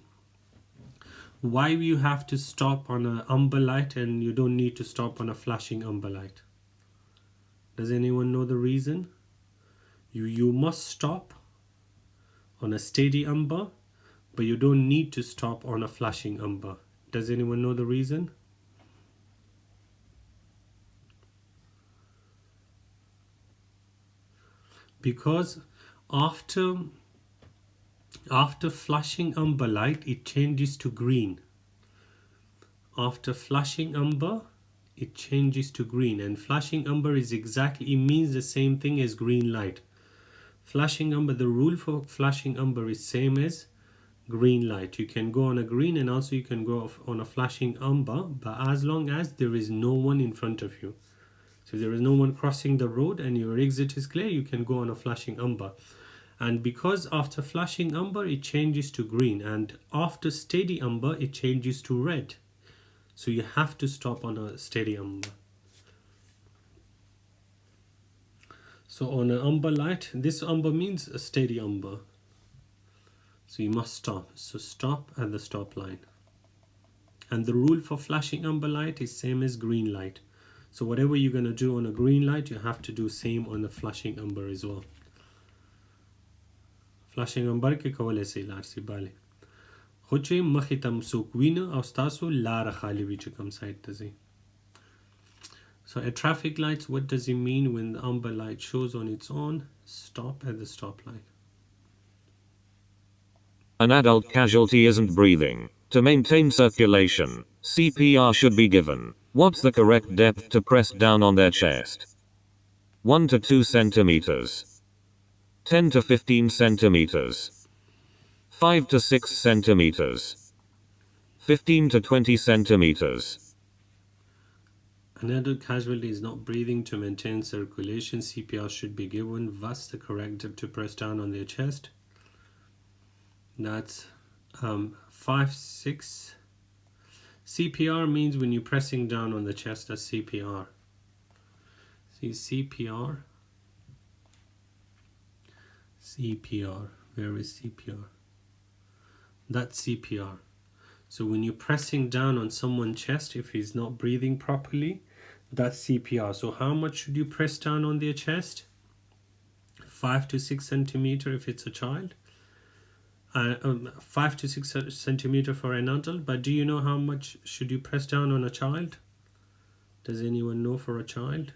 you have to stop on an amber light and you don't need to stop on a flashing amber light? Does anyone know the reason? You must stop on a steady amber, but you don't need to stop on a flashing amber. Does anyone know the reason? Because after flashing amber light, it changes to green. After flashing amber, it changes to green, and flashing amber is it means the same thing as green light. Flashing amber, the rule for flashing amber is same as green light. You can go on a green and also you can go on a flashing amber, but as long as there is no one in front of you. So if there is no one crossing the road and your exit is clear, you can go on a flashing amber. And because after flashing amber, it changes to green, and after steady amber, it changes to red. So you have to stop on a steady amber. So on an amber light, this amber means a steady amber. So you must stop. So stop at the stop line. And the rule for flashing amber light is same as green light. So whatever you're going to do on a green light, you have to do same on the flashing amber as well. Flashing amber کې کولای سي لار سي باله خو چې مخې ته څوک وینه او ستاسو لاره خالي وي چې کوم سایډ ته ځئ. So at traffic lights, what does it mean when the amber light shows on its own? Stop at the stop line. An adult casualty isn't breathing. To maintain circulation, CPR should be given. What's the correct depth to press down on their chest? 1 to 2 centimeters. 10 to 15 centimeters. 5 to 6 centimeters. 15 to 20 centimeters. An adult casualty is not breathing. To maintain circulation, CPR should be given. What's the correct depth to press down on their chest? That's 5, 6. CPR means when you're pressing down on the chest, that's CPR. See, CPR. CPR. Where is CPR? That's CPR. So when you're pressing down on someone's chest, if he's not breathing properly, that's CPR. So how much should you press down on their chest? 5 to 6 centimeter if it's a child. 5 to 6 centimeter for an adult. But do you know how much should you press down on a child? Does anyone know for a child?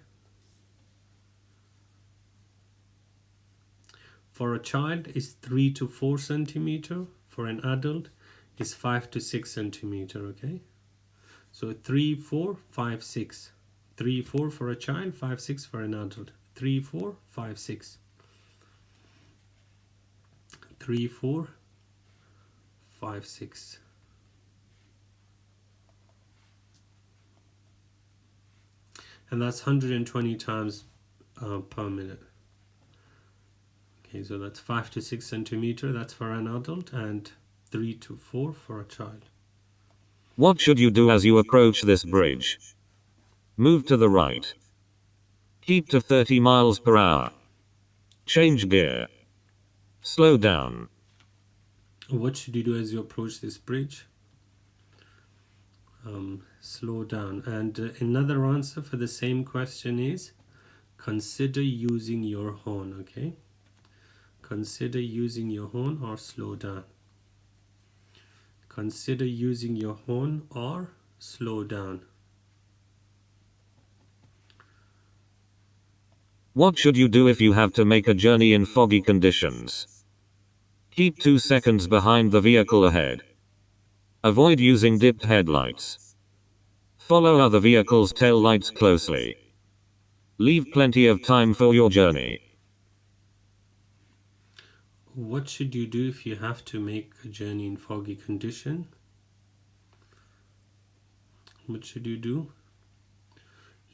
For a child is 3 to 4 centimeter. For an adult is 5 to 6 centimeter. Okay, so 3, 4, 5, 6. 3, 4 for a child, 5, 6 for an adult. 3, 4, 5, 6. 3, 4, 5, 6. And that's 120 times per minute. Okay, so that's 5 to 6 centimeter, that's for an adult, and 3 to 4 for a child. What should you do as you approach this bridge? Move to the right. Keep to 30 miles per hour. Change gear. Slow down. What should you do as you approach this bridge? Slow down. And another answer for the same question is consider using your horn. Okay, consider using your horn or slow down. Consider using your horn or slow down. What should you do if you have to make a journey in foggy conditions? Keep 2 seconds behind the vehicle ahead. Avoid using dipped headlights. Follow other vehicles' tail lights closely. Leave plenty of time for your journey. What should you do if you have to make a journey in foggy condition? What should you do?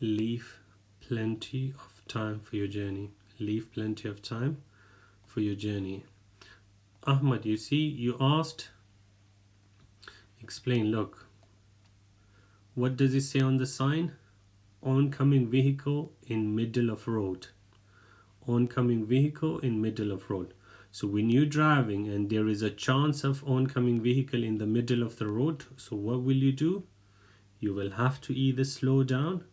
Leave plenty of time for your journey. Leave plenty of time for your journey. Ahmad, you see, you asked, explain, look. What does it say on the sign? Oncoming vehicle in middle of road. Oncoming vehicle in middle of road. So when you're driving and there is a chance of oncoming vehicle in the middle of the road, so what will you do? You will have to either slow down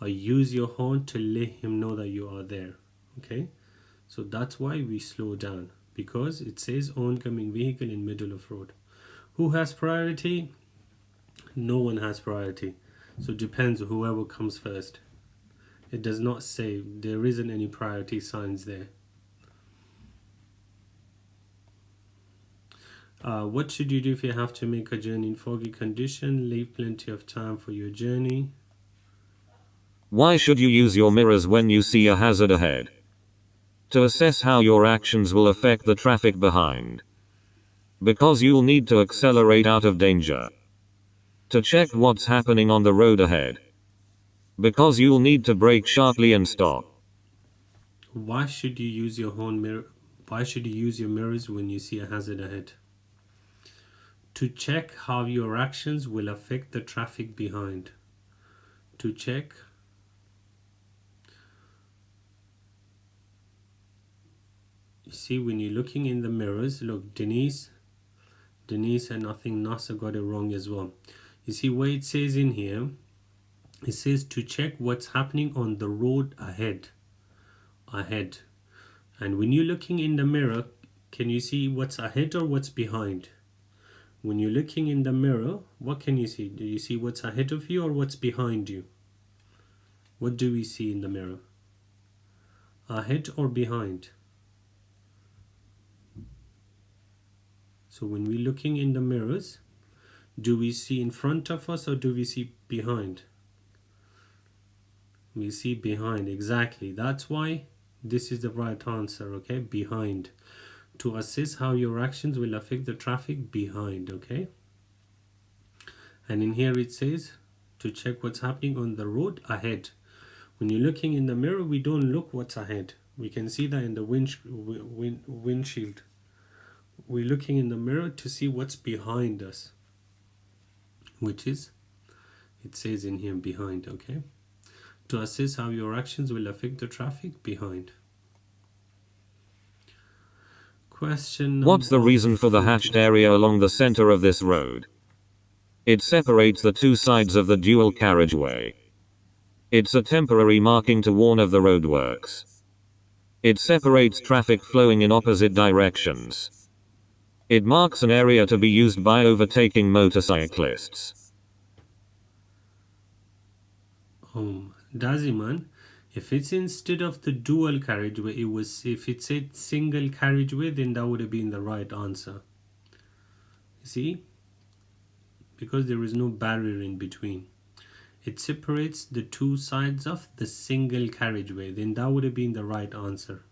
or use your horn to let him know that you are there. Okay, so that's why we slow down, because it says oncoming vehicle in middle of road. Who has priority? No one has priority. So it depends on whoever comes first. It does not say, there isn't any priority signs there. What should you do if you have to make a journey in foggy condition? Leave plenty of time for your journey. Why should you use your mirrors when you see a hazard ahead? To assess how your actions will affect the traffic behind. Because you'll need to accelerate out of danger. To check what's happening on the road ahead. Because you'll need to brake sharply and stop. Why should you use your horn mirror? Why should you use your mirrors when you see a hazard ahead? To check how your actions will affect the traffic behind. To check you see, when you're looking in the mirrors, look, Denise and I think Nasser got it wrong as well. You see what it says in here? It says to check what's happening on the road ahead. And when you're looking in the mirror, can you see what's ahead or what's behind? When you're looking in the mirror, what can you see? Do you see what's ahead of you or what's behind you? What do we see in the mirror? Ahead or behind? So when we're looking in the mirrors, do we see in front of us or do we see behind? We see behind, exactly. That's why this is the right answer, okay? Behind. To assess how your actions will affect the traffic behind, okay? And in here it says to check what's happening on the road ahead. When you're looking in the mirror, we don't look what's ahead. We can see that in the windshield. We're looking in the mirror to see what's behind us, which is, it says in here, behind, okay? To assess how your actions will affect the traffic behind. Question number What's the reason for the hatched area along the center of this road? It separates the two sides of the dual carriageway. It's a temporary marking to warn of the roadworks. It separates traffic flowing in opposite directions. It marks an area to be used by overtaking motorcyclists. Daziman, if it's instead of the dual carriageway, if it said single carriageway, then that would have been the right answer. You see? Because there is no barrier in between. It separates the two sides of the single carriageway, then that would have been the right answer.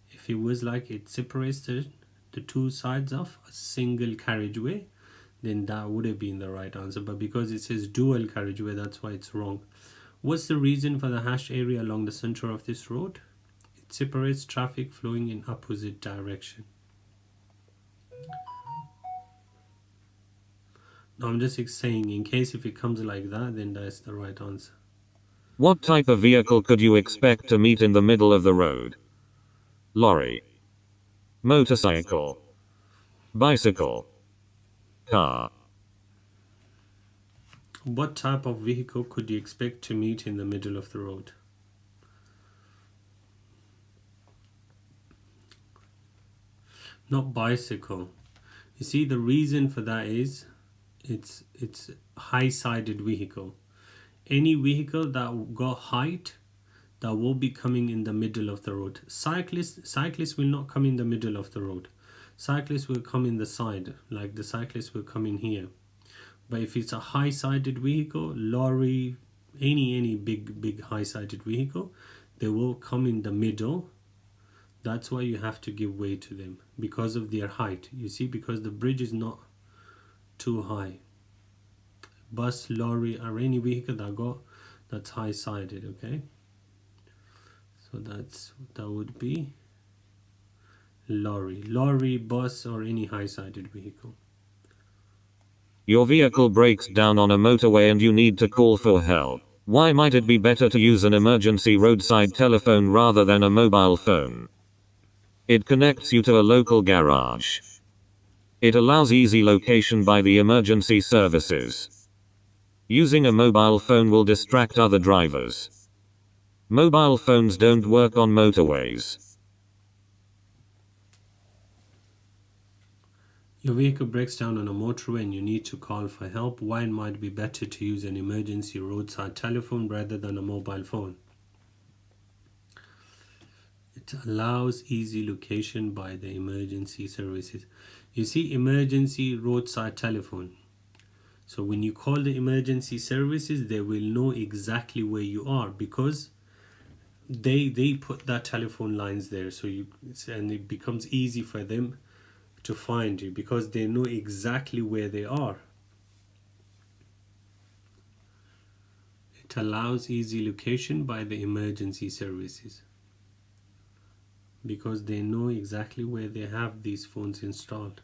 If it was like it separates the two sides of a single carriageway, then that would have been the right answer. But because it says dual carriageway, that's why it's wrong. What's the reason for the hashed area along the center of this road? It separates traffic flowing in opposite direction. Now I'm just saying, in case if it comes like that, then that's the right answer. What type of vehicle could you expect to meet in the middle of the road? Lorry, motorcycle, bicycle, car. What type of vehicle could you expect to meet in the middle of the road? Not bicycle. You see, the reason for that is it's high-sided vehicle. Any vehicle that got height, that will be coming in the middle of the road. Cyclists will not come in the middle of the road. Cyclists will come in the side, like the cyclists will come in here. But if it's a high-sided vehicle, lorry, any big high-sided vehicle, they will come in the middle. That's why you have to give way to them, because of their height. You see, because the bridge is not too high. Bus, lorry, or any vehicle that's high-sided, okay? So that would be lorry, bus, or any high-sided vehicle. Your vehicle breaks down on a motorway and you need to call for help. Why might it be better to use an emergency roadside telephone rather than a mobile phone? It connects you to a local garage. It allows easy location by the emergency services. Using a mobile phone will distract other drivers. Mobile phones don't work on motorways. Your vehicle breaks down on a motorway and you need to call for help. Why it might be better to use an emergency roadside telephone rather than a mobile phone? It allows easy location by the emergency services. You see, emergency roadside telephone. So when you call the emergency services, they will know exactly where you are, because they put that telephone lines there, and it becomes easy for them to find you because they know exactly where they are. It allows easy location by the emergency services because they know exactly where they have these phones installed.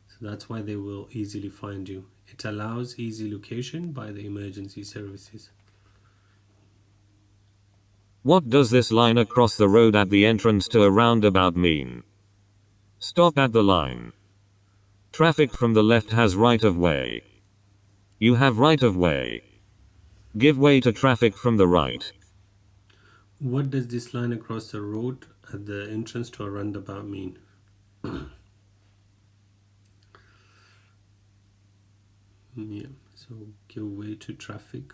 So that's why they will easily find you. It allows easy location by the emergency services. What does this line across the road at the entrance to a roundabout mean? Stop at the line. Traffic from the left has right of way. You have right of way. Give way to traffic from the right. What does this line across the road at the entrance to a roundabout mean? Yeah, so give way to traffic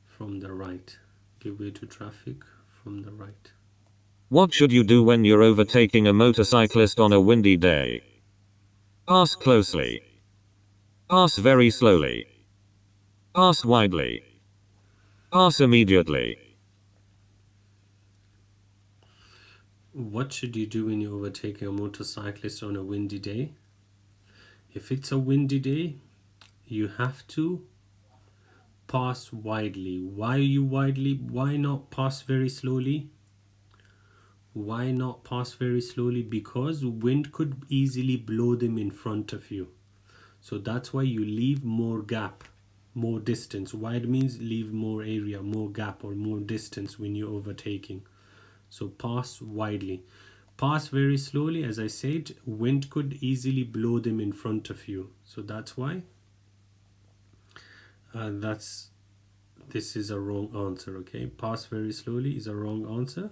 from the right. Give way to traffic from the right. What should you do when you're overtaking a motorcyclist on a windy day? Pass closely. Pass very slowly. Pass widely. Pass immediately. What should you do when you're overtaking a motorcyclist on a windy day? If it's a windy day, you have to pass widely. Why widely? Why not pass very slowly? Why not pass very slowly? Because wind could easily blow them in front of you. So that's why you leave more gap, more distance. Wide means leave more area, more gap or more distance when you're overtaking. So pass widely. Pass very slowly, as I said, wind could easily blow them in front of you. So that's why this is a wrong answer, okay? Pass very slowly is a wrong answer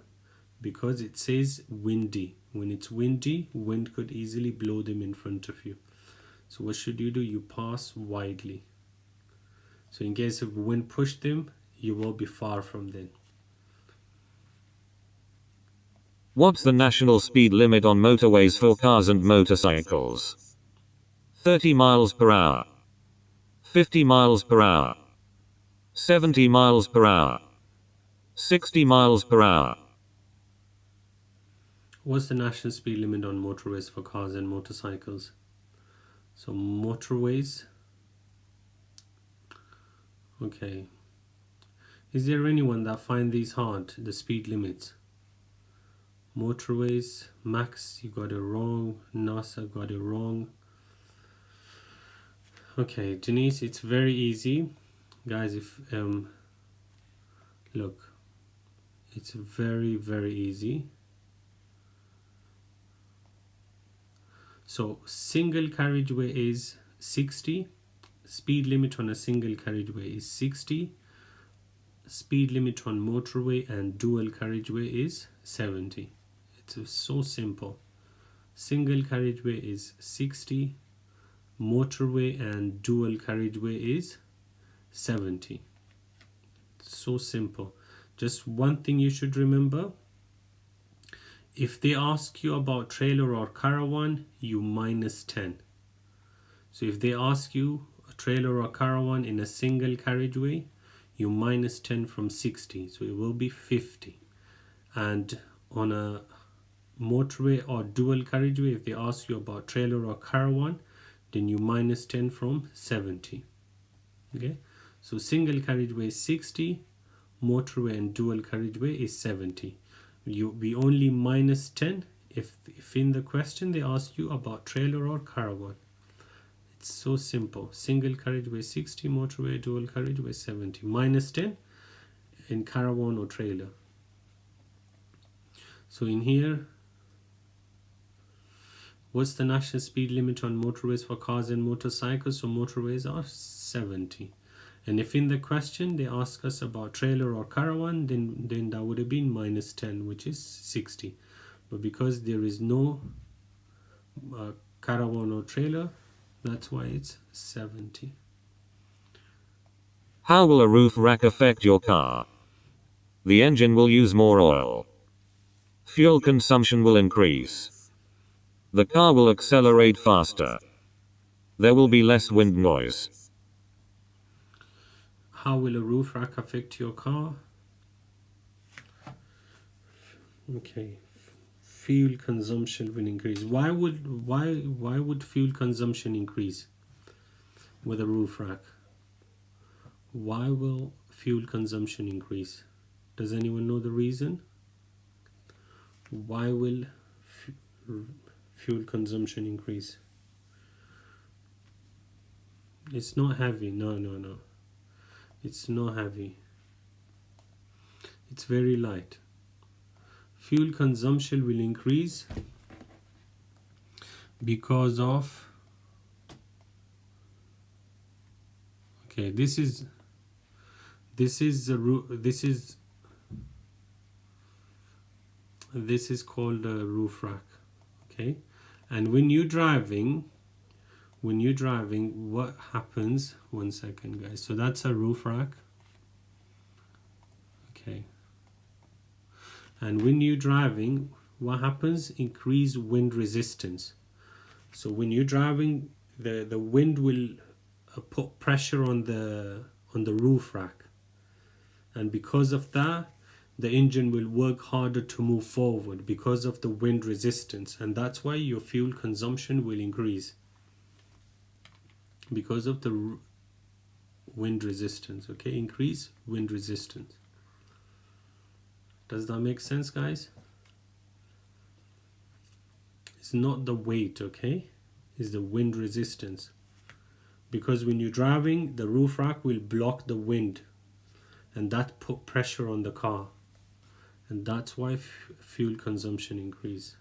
because it says windy. When it's windy, wind could easily blow them in front of you. So what should you do? You pass widely. So in case if wind pushed them, you will be far from then. What's the national speed limit on motorways for cars and motorcycles? 30 miles per hour. 50 miles per hour. 70 miles per hour. 60 miles per hour. What's the national speed limit on motorways for cars and motorcycles? So motorways. Okay. Is there anyone that find these hard, the speed limits? Motorways, Max, you got it wrong. NASA got it wrong. Okay, Denise, it's very easy. Guys, if look, it's very, very easy. So single carriageway is 60. Speed limit on a single carriageway is 60. Speed limit on motorway and dual carriageway is 70. It's so simple. Single carriageway is 60. Motorway and dual carriageway is 70. So simple. Just one thing you should remember. If they ask you about trailer or caravan, you minus 10. So if they ask you a trailer or caravan in a single carriageway, you minus 10 from 60. So it will be 50. And on a motorway or dual carriageway, if they ask you about trailer or caravan, then you minus 10 from 70. Okay, so single carriageway is 60, motorway and dual carriageway is 70. We only minus 10 if in the question they ask you about trailer or caravan. It's so simple. Single carriageway 60, motorway, dual carriageway 70. Minus 10 in caravan or trailer. So in here, what's the national speed limit on motorways for cars and motorcycles? So motorways are 70. And if in the question they ask us about trailer or caravan, then that would have been minus 10, which is 60. But because there is no caravan or trailer, that's why it's 70. How will a roof rack affect your car? The engine will use more oil. Fuel consumption will increase. The car will accelerate faster. There will be less wind noise. How will a roof rack affect your car? Okay, fuel consumption will increase. Why would fuel consumption increase with a roof rack? Why will fuel consumption increase? Does anyone know the reason? Why will fuel consumption increase? It's not heavy. No. It's not heavy. It's very light. Fuel consumption will increase because of, okay, this is called a roof rack. Okay, and when you're driving, what happens? One second, guys. So that's a roof rack. Okay, and when you're driving, what happens? Increase wind resistance. So when you're driving, the wind will put pressure on the roof rack, and because of that, the engine will work harder to move forward because of the wind resistance, and that's why your fuel consumption will increase because of the wind resistance. Okay, increase wind resistance. Does that make sense, guys? It's not the weight, okay? It's the wind resistance. Because when you're driving, the roof rack will block the wind, and that put pressure on the car, and that's why fuel consumption increase.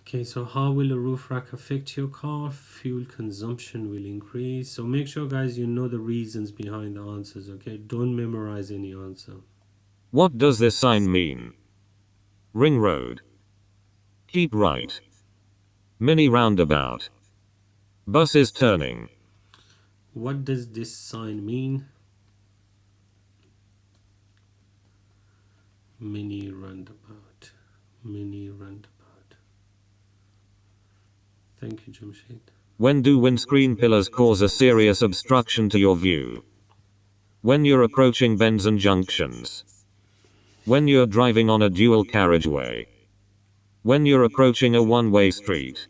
Okay, so how will a roof rack affect your car? Fuel consumption will increase. So make sure, guys, you know the reasons behind the answers, okay? Don't memorize any answer. What does this sign mean? Ring road. Keep right. Mini roundabout. Buses turning. What does this sign mean? Mini roundabout. Mini roundabout. Thank you, Jamshed. When do windscreen pillars cause a serious obstruction to your view? When you're approaching bends and junctions. When you're driving on a dual carriageway. When you're approaching a one-way street.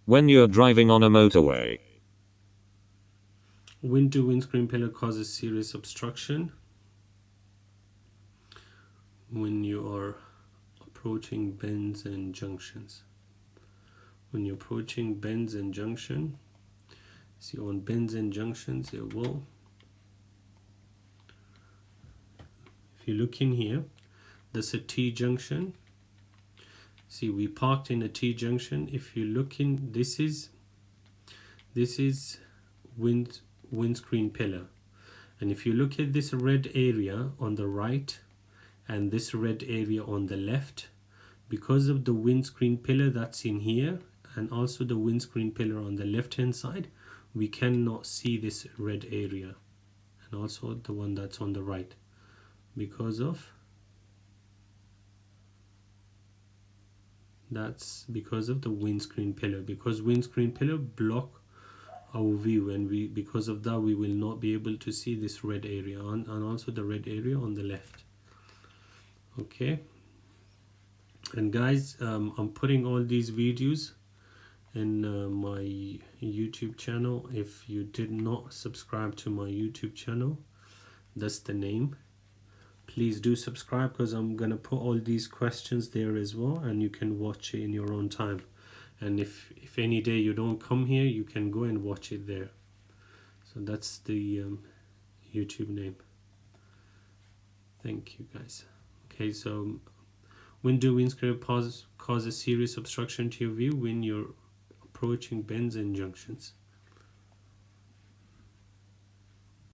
When you're driving on a motorway. When do windscreen pillar causes serious obstruction? When you are approaching bends and junctions. When you're approaching bends and junction, see on bends and junctions it will, if you look in here, there's a T junction. See, we parked in a T junction. If you look in, this is windscreen pillar, and if you look at this red area on the right and this red area on the left, because of the windscreen pillar that's in here and also the windscreen pillar on the left hand side, we cannot see this red area, and also the one that's on the right, because of the windscreen pillar, because windscreen pillar block our view, and because of that we will not be able to see this red area and also the red area on the left. Okay, and guys, I'm putting all these videos in my YouTube channel. If you did not subscribe to my YouTube channel, that's the name. Please do subscribe, because I'm gonna put all these questions there as well, and you can watch it in your own time. And if any day you don't come here, you can go and watch it there. So that's the YouTube name. Thank you, guys. Okay, so when do windscreen cause a serious obstruction to your view? When you're approaching bends and junctions.